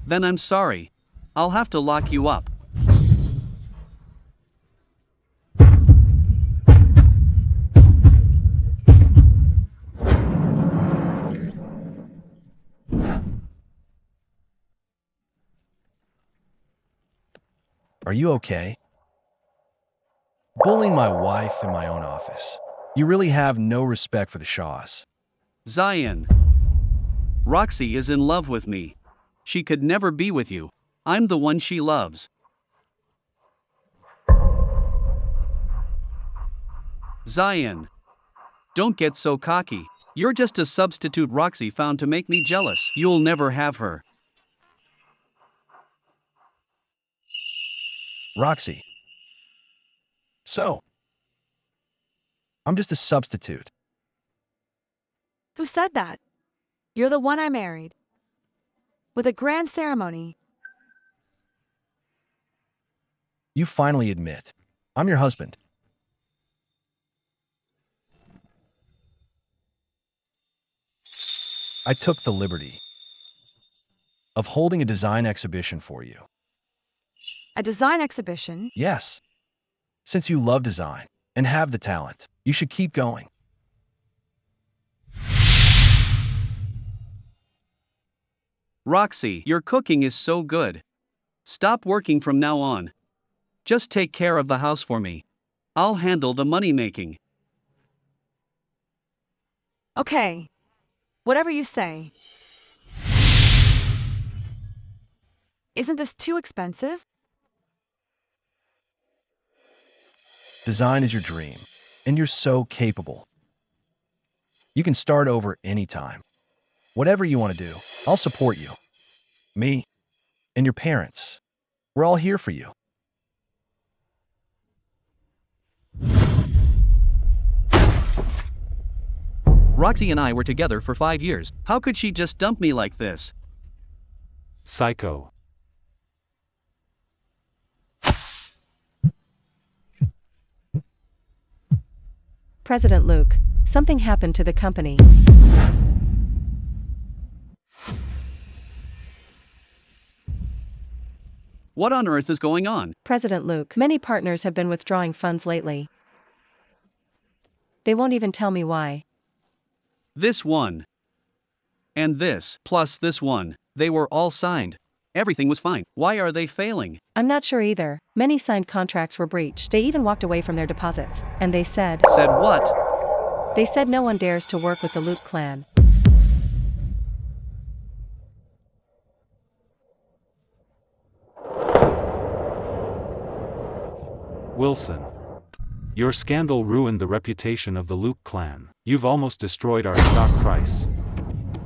[SPEAKER 4] Then I'm sorry. I'll have to lock you up.
[SPEAKER 9] Are you okay? Bullying my wife in my own office. You really have no respect for the Shaws.
[SPEAKER 4] Zion. Roxy is in love with me. She could never be with you. I'm the one she loves. Zion. Don't get so cocky. You're just a substitute Roxy found to make me jealous. You'll never have her.
[SPEAKER 9] Roxy. So, I'm just a substitute.
[SPEAKER 1] Who said that? You're the one I married. With a grand ceremony.
[SPEAKER 9] You finally admit. I'm your husband. I took the liberty of holding a design exhibition for you.
[SPEAKER 1] A design exhibition?
[SPEAKER 9] Yes. Since you love design and have the talent, you should keep going.
[SPEAKER 4] Roxy, your cooking is so good. Stop working from now on. Just take care of the house for me. I'll handle the money making.
[SPEAKER 1] Okay. Whatever you say. Isn't this too expensive?
[SPEAKER 9] Design is your dream, and you're so capable. You can start over anytime. Whatever you want to do, I'll support you. Me and your parents. We're all here for you.
[SPEAKER 4] Roxy and I were together for 5 years. How could she just dump me like this?
[SPEAKER 10] Psycho.
[SPEAKER 3] President Luke, something happened to the company.
[SPEAKER 4] What on earth is going on?
[SPEAKER 3] President Luke, many partners have been withdrawing funds lately. They won't even tell me why.
[SPEAKER 4] This one. And this, plus this one, they were all signed. Everything was fine. Why are they failing?
[SPEAKER 3] I'm not sure either. Many signed contracts were breached. They even walked away from their deposits. And they said...
[SPEAKER 4] Said what?
[SPEAKER 3] They said no one dares to work with the Luke clan.
[SPEAKER 10] Wilson. Your scandal ruined the reputation of the Luke clan. You've almost destroyed our stock price.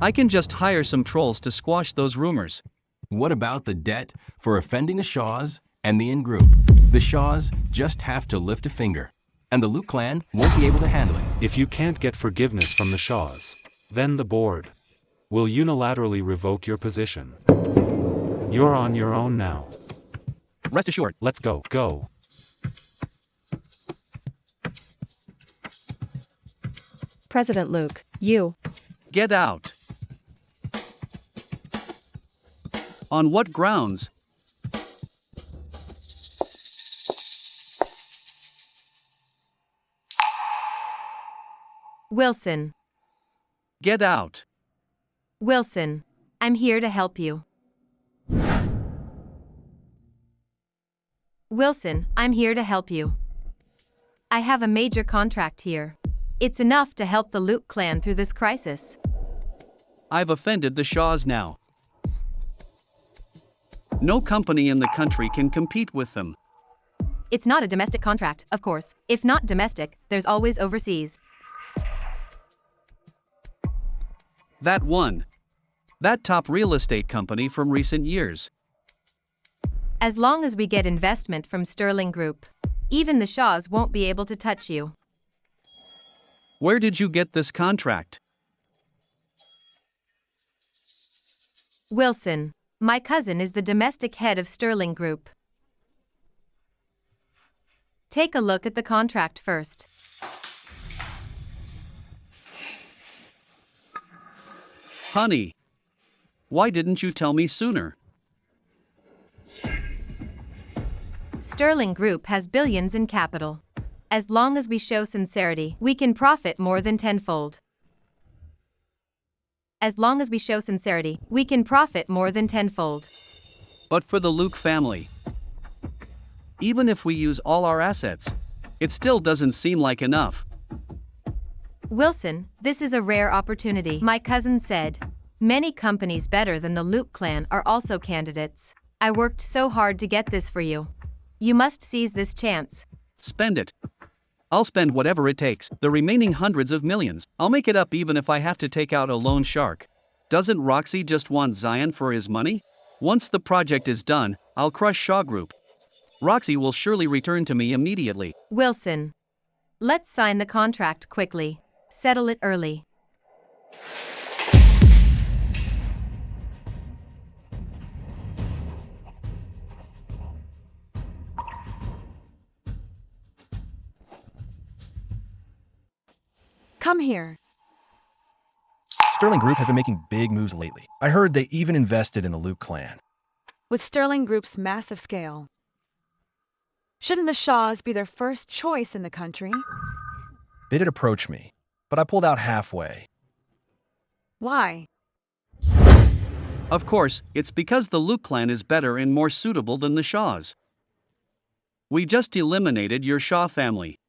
[SPEAKER 4] I can just hire some trolls to squash those rumors.
[SPEAKER 5] What about the debt for offending the Shaws and the In Group? The Shaws just have to lift a finger, and the Luke clan won't be able to handle it.
[SPEAKER 10] If you can't get forgiveness from the Shaws, then the board will unilaterally revoke your position. You're on your own now.
[SPEAKER 4] Rest assured.
[SPEAKER 10] Let's go. Go.
[SPEAKER 3] President Luke, you...
[SPEAKER 4] Get out. On what grounds?
[SPEAKER 6] Wilson.
[SPEAKER 4] Get out.
[SPEAKER 6] Wilson, I'm here to help you. Wilson, I'm here to help you. I have a major contract here. It's enough to help the Luke clan through this crisis.
[SPEAKER 4] I've offended the Shaws now. No company in the country can compete with them.
[SPEAKER 6] It's not a domestic contract, of course. If not domestic, there's always overseas.
[SPEAKER 4] That one. That top real estate company from recent years.
[SPEAKER 6] As long as we get investment from Sterling Group, even the Shaws won't be able to touch you.
[SPEAKER 4] Where did you get this contract?
[SPEAKER 6] Wilson, my cousin is the domestic head of Sterling Group. Take a look at the contract first.
[SPEAKER 4] Honey, why didn't you tell me sooner?
[SPEAKER 6] Sterling Group has billions in capital. As long as we show sincerity, we can profit more than tenfold. As long as we show sincerity, we can profit more than tenfold.
[SPEAKER 4] But for the Luke family, even if we use all our assets, it still doesn't seem like enough.
[SPEAKER 6] Wilson, this is a rare opportunity. My cousin said, many companies better than the Luke clan are also candidates. I worked so hard to get this for you. You must seize this chance.
[SPEAKER 4] Spend it. I'll spend whatever it takes, the remaining hundreds of millions. I'll make it up even if I have to take out a loan shark. Doesn't Roxy just want Zion for his money? Once the project is done, I'll crush Shaw Group. Roxy will surely return to me immediately.
[SPEAKER 6] Wilson, let's sign the contract quickly. Settle it early.
[SPEAKER 1] Come here.
[SPEAKER 9] Sterling Group has been making big moves lately. I heard they even invested in the Luke clan.
[SPEAKER 1] With Sterling Group's massive scale, shouldn't the Shaws be their first choice in the country?
[SPEAKER 9] They did approach me, but I pulled out halfway.
[SPEAKER 1] Why?
[SPEAKER 4] Of course, it's because the Luke clan is better and more suitable than the Shaws. We just eliminated your Shaw family.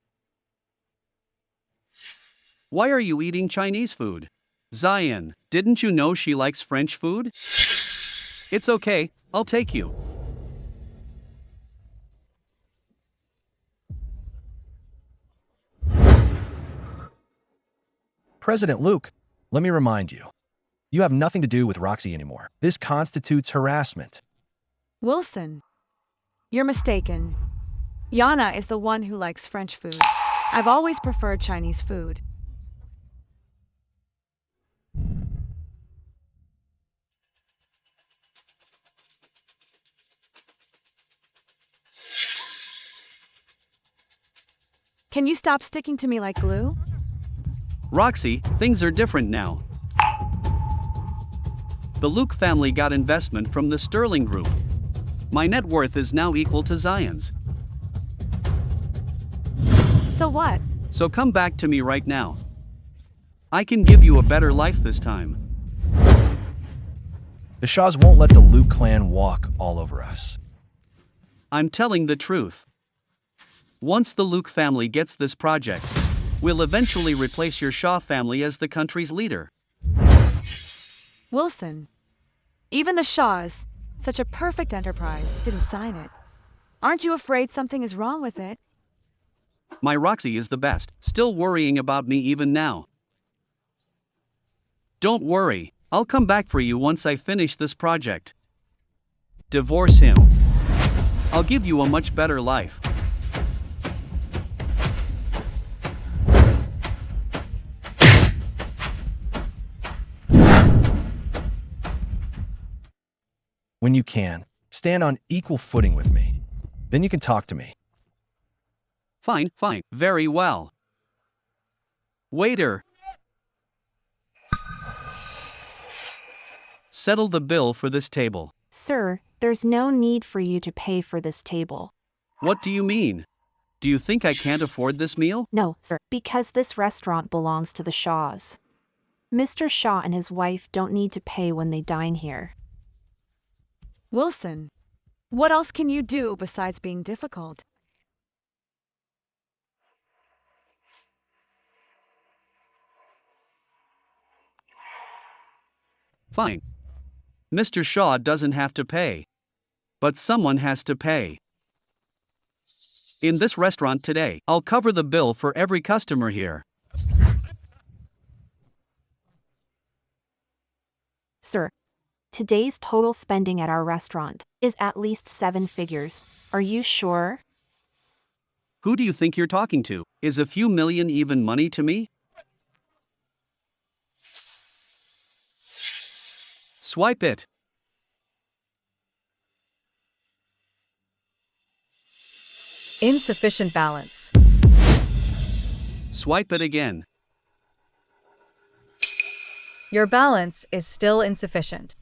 [SPEAKER 4] Why are you eating Chinese food? Zion, didn't you know she likes French food? It's okay, I'll take you.
[SPEAKER 9] President Luke, let me remind you. You have nothing to do with Roxy anymore. This constitutes harassment.
[SPEAKER 1] Wilson, you're mistaken. Jana is the one who likes French food. I've always preferred Chinese food. Can you stop sticking to me like glue?
[SPEAKER 4] Roxy, things are different now. The Luke family got investment from the Sterling Group. My net worth is now equal to Zion's.
[SPEAKER 1] So what?
[SPEAKER 4] So come back to me right now. I can give you a better life this time.
[SPEAKER 9] The Shaws won't let the Luke clan walk all over us.
[SPEAKER 4] I'm telling the truth. Once the Luke family gets this project, we'll eventually replace your Shaw family as the country's leader.
[SPEAKER 1] Wilson, even the Shaws, such a perfect enterprise, didn't sign it. Aren't you afraid something is wrong with it?
[SPEAKER 4] My Roxy is the best, still worrying about me even now. Don't worry, I'll come back for you once I finish this project. Divorce him. I'll give you a much better life.
[SPEAKER 9] When you can, stand on equal footing with me. Then you can talk to me.
[SPEAKER 4] Fine, fine, very well. Waiter. Settle the bill for this table.
[SPEAKER 2] Sir, there's no need for you to pay for this table.
[SPEAKER 4] What do you mean? Do you think I can't afford this meal?
[SPEAKER 2] No, sir, because this restaurant belongs to the Shaws. Mr. Shaw and his wife don't need to pay when they dine here.
[SPEAKER 1] Wilson, what else can you do besides being difficult?
[SPEAKER 4] Fine. Mr. Shaw doesn't have to pay. But someone has to pay. In this restaurant today, I'll cover the bill for every customer here.
[SPEAKER 2] Sir, today's total spending at our restaurant is at least 7 figures. Are you sure?
[SPEAKER 4] Who do you think you're talking to? Is a few million even money to me? Swipe it.
[SPEAKER 14] Insufficient balance.
[SPEAKER 4] Swipe it again.
[SPEAKER 14] Your balance is still insufficient.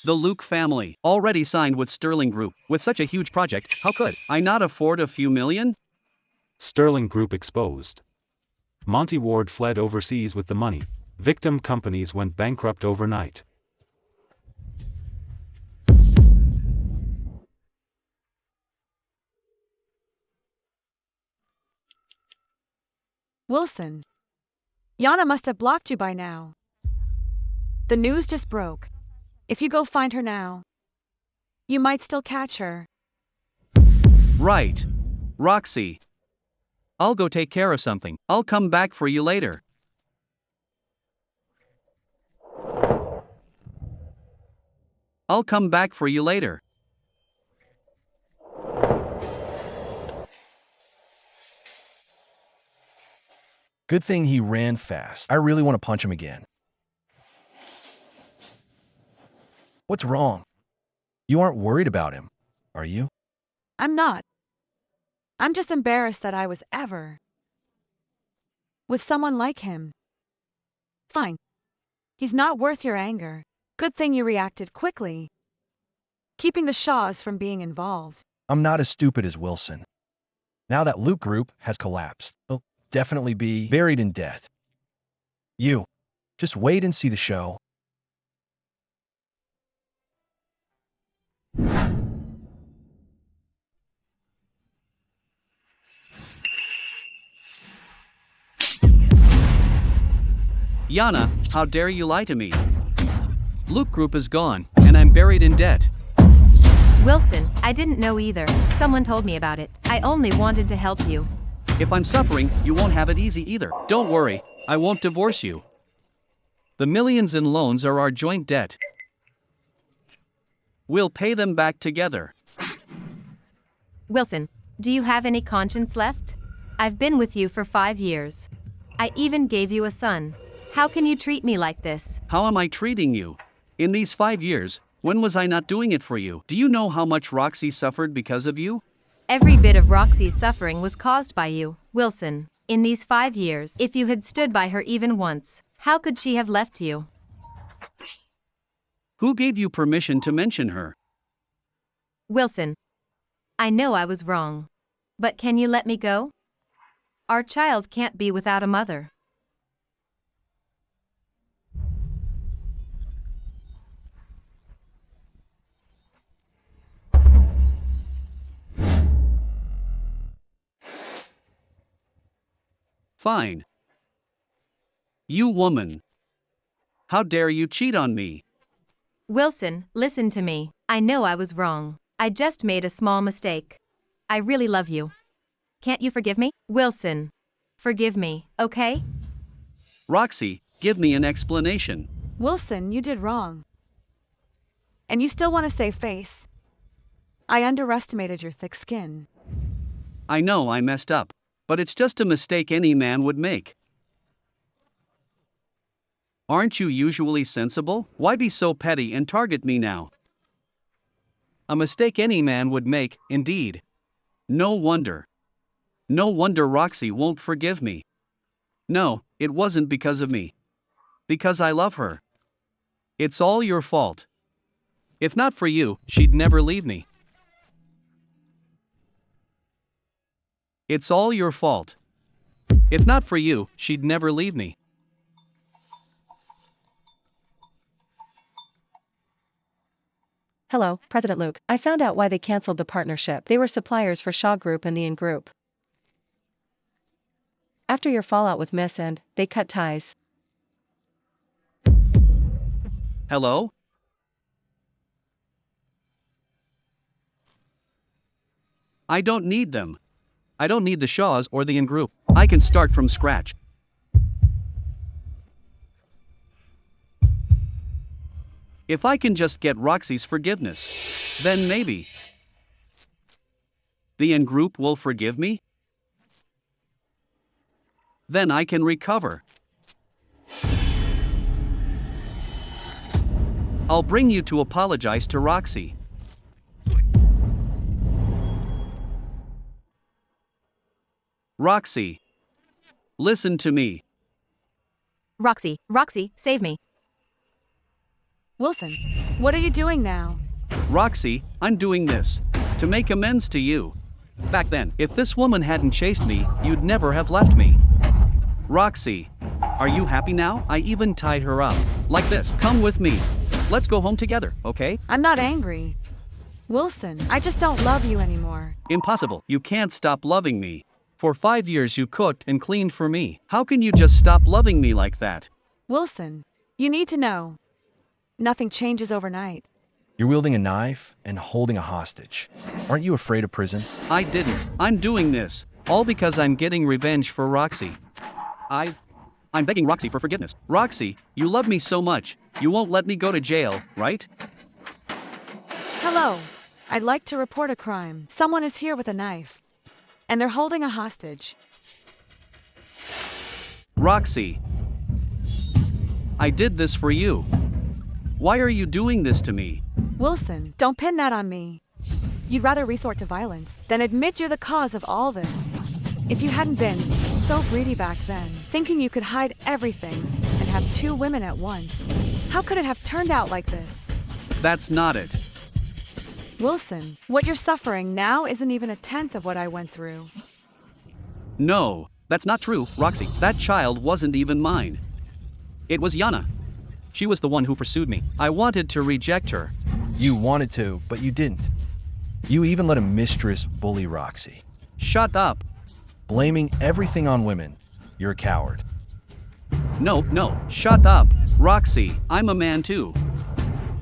[SPEAKER 4] The Luke family, already signed with Sterling Group. With such a huge project, how could I not afford a few million?
[SPEAKER 10] Sterling Group exposed. Monty Ward fled overseas with the money. Victim companies went bankrupt overnight.
[SPEAKER 1] Wilson, Jana must have blocked you by now. The news just broke. If you go find her now, you might still catch her.
[SPEAKER 4] Right. Roxy. I'll go take care of something. I'll come back for you later. I'll come back for you later.
[SPEAKER 9] Good thing he ran fast. I really want to punch him again. What's wrong? You aren't worried about him, are you?
[SPEAKER 1] I'm not. I'm just embarrassed that I was ever with someone like him. Fine. He's not worth your anger. Good thing you reacted quickly, keeping the Shaws from being involved.
[SPEAKER 9] I'm not as stupid as Wilson. Now that Luke Group has collapsed, they'll definitely be buried in debt. You, just wait and see the show.
[SPEAKER 4] Jana, how dare you lie to me? Luke Group is gone, and I'm buried in debt.
[SPEAKER 6] Wilson, I didn't know either. Someone told me about it. I only wanted to help you.
[SPEAKER 4] If I'm suffering, you won't have it easy either. Don't worry, I won't divorce you. The millions in loans are our joint debt. We'll pay them back together.
[SPEAKER 6] Wilson, do you have any conscience left? I've been with you for 5 years. I even gave you a son. How can you treat me like this?
[SPEAKER 4] How am I treating you? In these 5 years, when was I not doing it for you? Do you know how much Roxy suffered because of you?
[SPEAKER 6] Every bit of Roxy's suffering was caused by you, Wilson. In these 5 years, if you had stood by her even once, how could she have left you?
[SPEAKER 4] Who gave you permission to mention her?
[SPEAKER 6] Wilson, I know I was wrong. But can you let me go? Our child can't be without a mother.
[SPEAKER 4] Fine. You woman. How dare you cheat on me?
[SPEAKER 6] Wilson, listen to me. I know I was wrong. I just made a small mistake. I really love you. Can't you forgive me? Wilson, forgive me, okay?
[SPEAKER 4] Roxy, give me an explanation.
[SPEAKER 1] Wilson, you did wrong. And you still want to save face. I underestimated your thick skin.
[SPEAKER 4] I know I messed up, but it's just a mistake any man would make. Aren't you usually sensible? Why be so petty and target me now? A mistake any man would make, indeed. No wonder. No wonder Roxy won't forgive me. No, it wasn't because of me. Because I love her. It's all your fault. If not for you, she'd never leave me. It's all your fault. If not for you, she'd never leave me.
[SPEAKER 3] Hello, President Luke. I found out why they canceled the partnership. They were suppliers for Shaw Group and the ENG Group. After your fallout with Miss and they cut ties.
[SPEAKER 4] Hello? I don't need them. I don't need the Shaws or the ENG Group. I can start from scratch. If I can just get Roxy's forgiveness, then maybe the ENG Group will forgive me? Then I can recover. I'll bring you to apologize to Roxy. Roxy, listen to me.
[SPEAKER 6] Roxy, save me.
[SPEAKER 1] Wilson, what are you doing now?
[SPEAKER 4] Roxy, I'm doing this to make amends to you. Back then, if this woman hadn't chased me, you'd never have left me. Roxy, are you happy now? I even tied her up. Like this. Come with me. Let's go home together, okay?
[SPEAKER 1] I'm not angry. Wilson, I just don't love you anymore.
[SPEAKER 4] Impossible. You can't stop loving me. For 5 years you cooked and cleaned for me. How can you just stop loving me like that?
[SPEAKER 1] Wilson, you need to know. Nothing changes overnight.
[SPEAKER 9] You're wielding a knife and holding a hostage. Aren't you afraid of prison?
[SPEAKER 4] I didn't. I'm doing this. All because I'm getting revenge for Roxy. I'm begging Roxy for forgiveness. Roxy, you love me so much. You won't let me go to jail, right?
[SPEAKER 1] Hello. I'd like to report a crime. Someone is here with a knife. And they're holding a hostage.
[SPEAKER 4] Roxy, I did this for you. Why are you doing this to me?
[SPEAKER 1] Wilson, don't pin that on me. You'd rather resort to violence than admit you're the cause of all this. If you hadn't been so greedy back then, thinking you could hide everything and have 2 women at once, how could it have turned out like this?
[SPEAKER 4] That's not it.
[SPEAKER 1] Wilson, what you're suffering now isn't even a tenth of what I went through.
[SPEAKER 4] No, that's not true, Roxy. That child wasn't even mine. It was Jana. She was the one who pursued me. I wanted to reject her.
[SPEAKER 9] You wanted to, but you didn't. You even let a mistress bully Roxy.
[SPEAKER 4] Shut up.
[SPEAKER 9] Blaming everything on women. You're a coward.
[SPEAKER 4] No, no, shut up. Roxy, I'm a man too.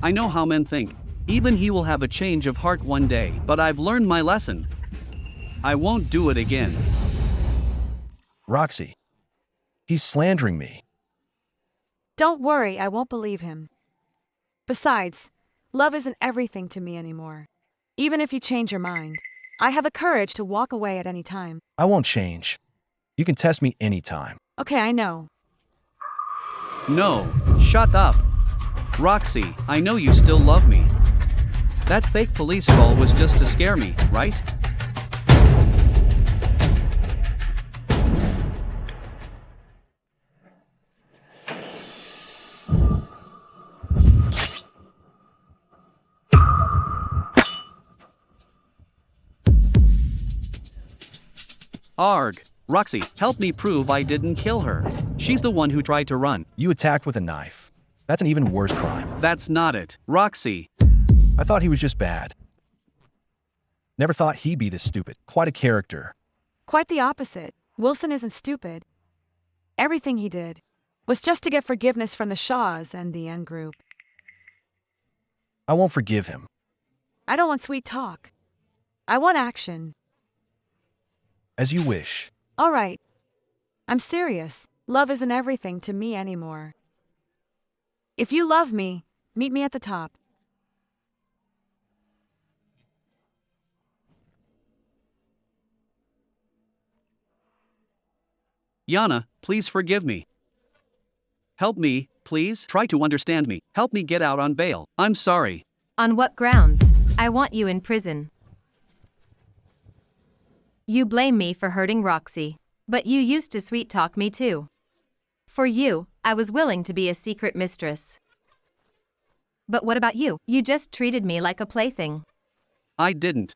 [SPEAKER 4] I know how men think. Even he will have a change of heart one day, but I've learned my lesson. I won't do it again.
[SPEAKER 9] Roxy. He's slandering me.
[SPEAKER 1] Don't worry, I won't believe him. Besides, love isn't everything to me anymore. Even if you change your mind, I have the courage to walk away at any time.
[SPEAKER 9] I won't change. You can test me anytime.
[SPEAKER 1] Okay, I know.
[SPEAKER 4] No, shut up. Roxy, I know you still love me. That fake police call was just to scare me, right? Arg, Roxy, help me prove I didn't kill her. She's the one who tried to run.
[SPEAKER 9] You attacked with a knife. That's an even worse crime.
[SPEAKER 4] That's not it. Roxy.
[SPEAKER 9] I thought he was just bad. Never thought he'd be this stupid. Quite a character.
[SPEAKER 1] Quite the opposite. Wilson isn't stupid. Everything he did was just to get forgiveness from the Shaws and the ENG group.
[SPEAKER 9] I won't forgive him.
[SPEAKER 1] I don't want sweet talk. I want action.
[SPEAKER 9] As you wish.
[SPEAKER 1] All right. I'm serious. Love isn't everything to me anymore. If you love me, meet me at the top.
[SPEAKER 4] Jana, please forgive me. Help me, please. Try to understand me. Help me get out on bail. I'm sorry.
[SPEAKER 6] On what grounds? I want you in prison. You blame me for hurting Roxy, but you used to sweet talk me too. For you, I was willing to be a secret mistress. But what about you? You just treated me like a plaything.
[SPEAKER 4] I didn't.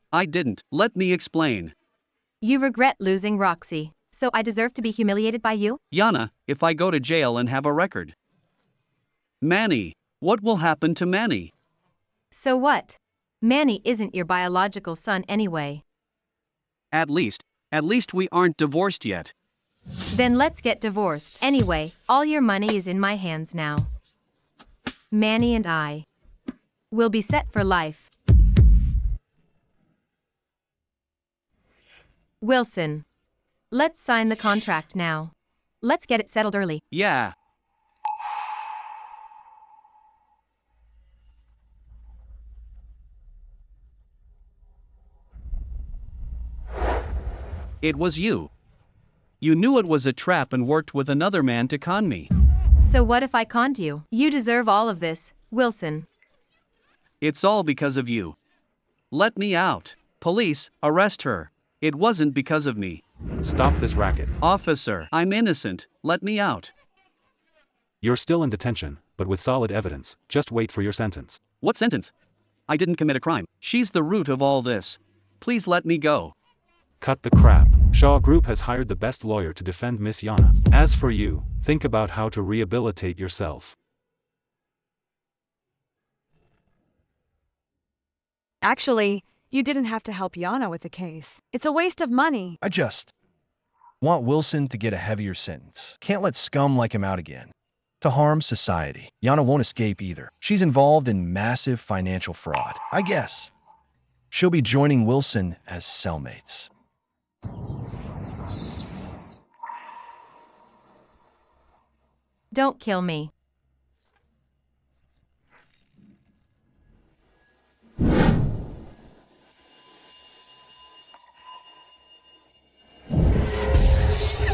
[SPEAKER 4] Let me explain.
[SPEAKER 6] You regret losing Roxy, so I deserve to be humiliated by you?
[SPEAKER 4] Jana, if I go to jail and have a record. Manny, what will happen to Manny?
[SPEAKER 6] So what? Manny isn't your biological son anyway.
[SPEAKER 4] At least we aren't divorced yet.
[SPEAKER 6] Then let's get divorced. Anyway, all your money is in my hands now. Manny and I will be set for life. Wilson, let's sign the contract now. Let's get it settled early.
[SPEAKER 4] Yeah. It was you. You knew it was a trap and worked with another man to con me.
[SPEAKER 6] So what if I conned you? You deserve all of this, Wilson.
[SPEAKER 4] It's all because of you. Let me out. Police, arrest her. It wasn't because of me.
[SPEAKER 10] Stop this racket.
[SPEAKER 4] Officer, I'm innocent. Let me out.
[SPEAKER 10] You're still in detention, but with solid evidence. Just wait for your sentence.
[SPEAKER 4] What sentence? I didn't commit a crime. She's the root of all this. Please let me go.
[SPEAKER 10] Cut the crap. Shaw Group has hired the best lawyer to defend Miss Jana. As for you, think about how to rehabilitate yourself.
[SPEAKER 1] Actually, you didn't have to help Jana with the case. It's a waste of money.
[SPEAKER 9] I just want Wilson to get a heavier sentence. Can't let scum like him out again. To harm society. Jana won't escape either. She's involved in massive financial fraud. I guess she'll be joining Wilson as cellmates.
[SPEAKER 6] Don't kill me.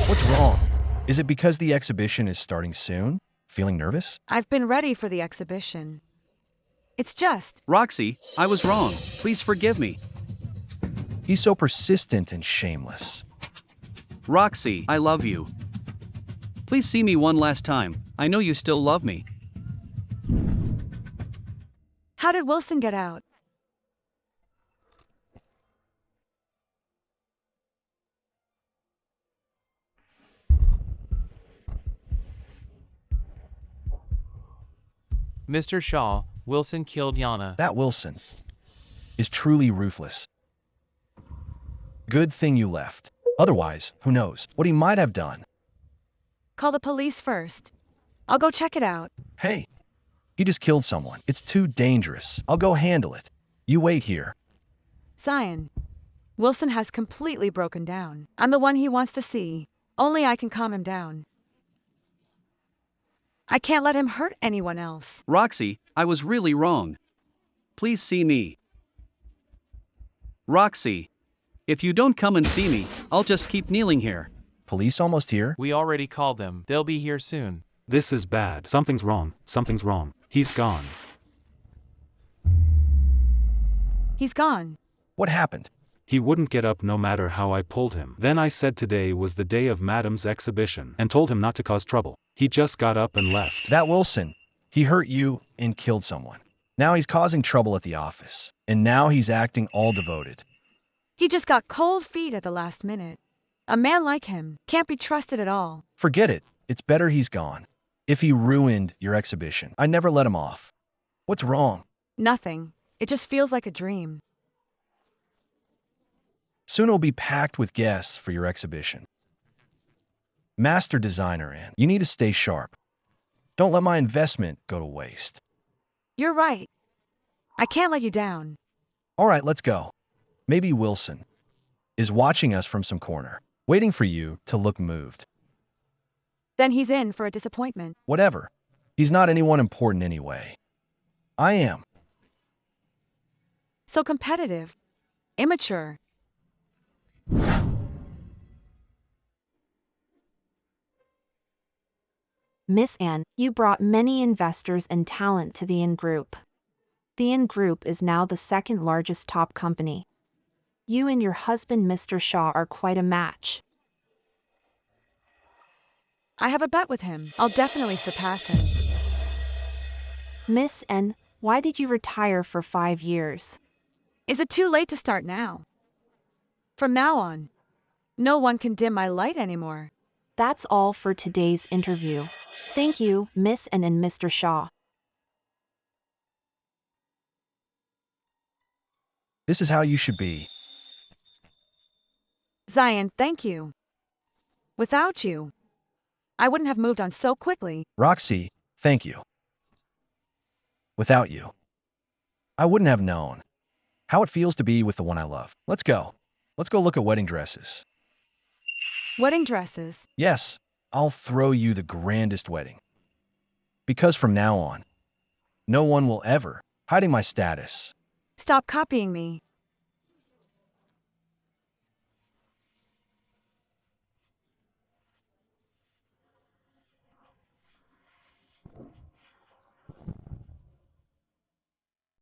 [SPEAKER 9] What's wrong? Is it because the exhibition is starting soon? Feeling nervous?
[SPEAKER 1] I've been ready for the exhibition. It's just...
[SPEAKER 4] Roxy, I was wrong. Please forgive me.
[SPEAKER 9] He's so persistent and shameless.
[SPEAKER 4] Roxy, I love you. Please see me one last time. I know you still love me.
[SPEAKER 1] How did Wilson get out?
[SPEAKER 13] Mr. Shaw, Wilson killed Jana.
[SPEAKER 9] That Wilson is truly ruthless. Good thing you left. Otherwise, who knows what he might have done.
[SPEAKER 1] Call the police first. I'll go check it out.
[SPEAKER 9] Hey, he just killed someone. It's too dangerous. I'll go handle it. You wait here.
[SPEAKER 1] Zion, Wilson has completely broken down. I'm the one he wants to see. Only I can calm him down. I can't let him hurt anyone else.
[SPEAKER 4] Roxy, I was really wrong. Please see me. Roxy, if you don't come and see me, I'll just keep kneeling here.
[SPEAKER 9] Police almost here?
[SPEAKER 13] We already called them. They'll be here soon.
[SPEAKER 10] This is bad. Something's wrong. Something's wrong. He's gone.
[SPEAKER 1] He's gone.
[SPEAKER 9] What happened?
[SPEAKER 10] He wouldn't get up no matter how I pulled him. Then I said today was the day of Madam's exhibition and told him not to cause trouble. He just got up and left.
[SPEAKER 9] That Wilson, he hurt you and killed someone. Now he's causing trouble at the office. And now he's acting all devoted.
[SPEAKER 1] He just got cold feet at the last minute. A man like him can't be trusted at all.
[SPEAKER 9] Forget it. It's better he's gone. If he ruined your exhibition, I never let him off. What's wrong?
[SPEAKER 1] Nothing. It just feels like a dream.
[SPEAKER 9] Soon it'll be packed with guests for your exhibition. Master designer in. You need to stay sharp. Don't let my investment go to waste.
[SPEAKER 1] You're right. I can't let you down.
[SPEAKER 9] All right, let's go. Maybe Wilson is watching us from some corner, waiting for you to look moved.
[SPEAKER 1] Then he's in for a disappointment.
[SPEAKER 9] Whatever. He's not anyone important anyway. I am.
[SPEAKER 1] So competitive. Immature.
[SPEAKER 2] Miss Anne, you brought many investors and talent to the ENG Group. The ENG Group is now the second largest top company. You and your husband, Mr. Shaw, are quite a match.
[SPEAKER 1] I have a bet with him. I'll definitely surpass him.
[SPEAKER 2] Miss Anne, why did you retire for 5 years?
[SPEAKER 1] Is it too late to start now? From now on, no one can dim my light anymore.
[SPEAKER 2] That's all for today's interview. Thank you, Miss Anne and Mr. Shaw.
[SPEAKER 9] This is how you should be.
[SPEAKER 1] Zion, thank you. Without you, I wouldn't have moved on so quickly.
[SPEAKER 9] Roxy, thank you. Without you, I wouldn't have known how it feels to be with the one I love. Let's go. Let's go look at wedding dresses.
[SPEAKER 1] Wedding dresses?
[SPEAKER 9] Yes, I'll throw you the grandest wedding. Because from now on, no one will ever hiding my status.
[SPEAKER 1] Stop copying me.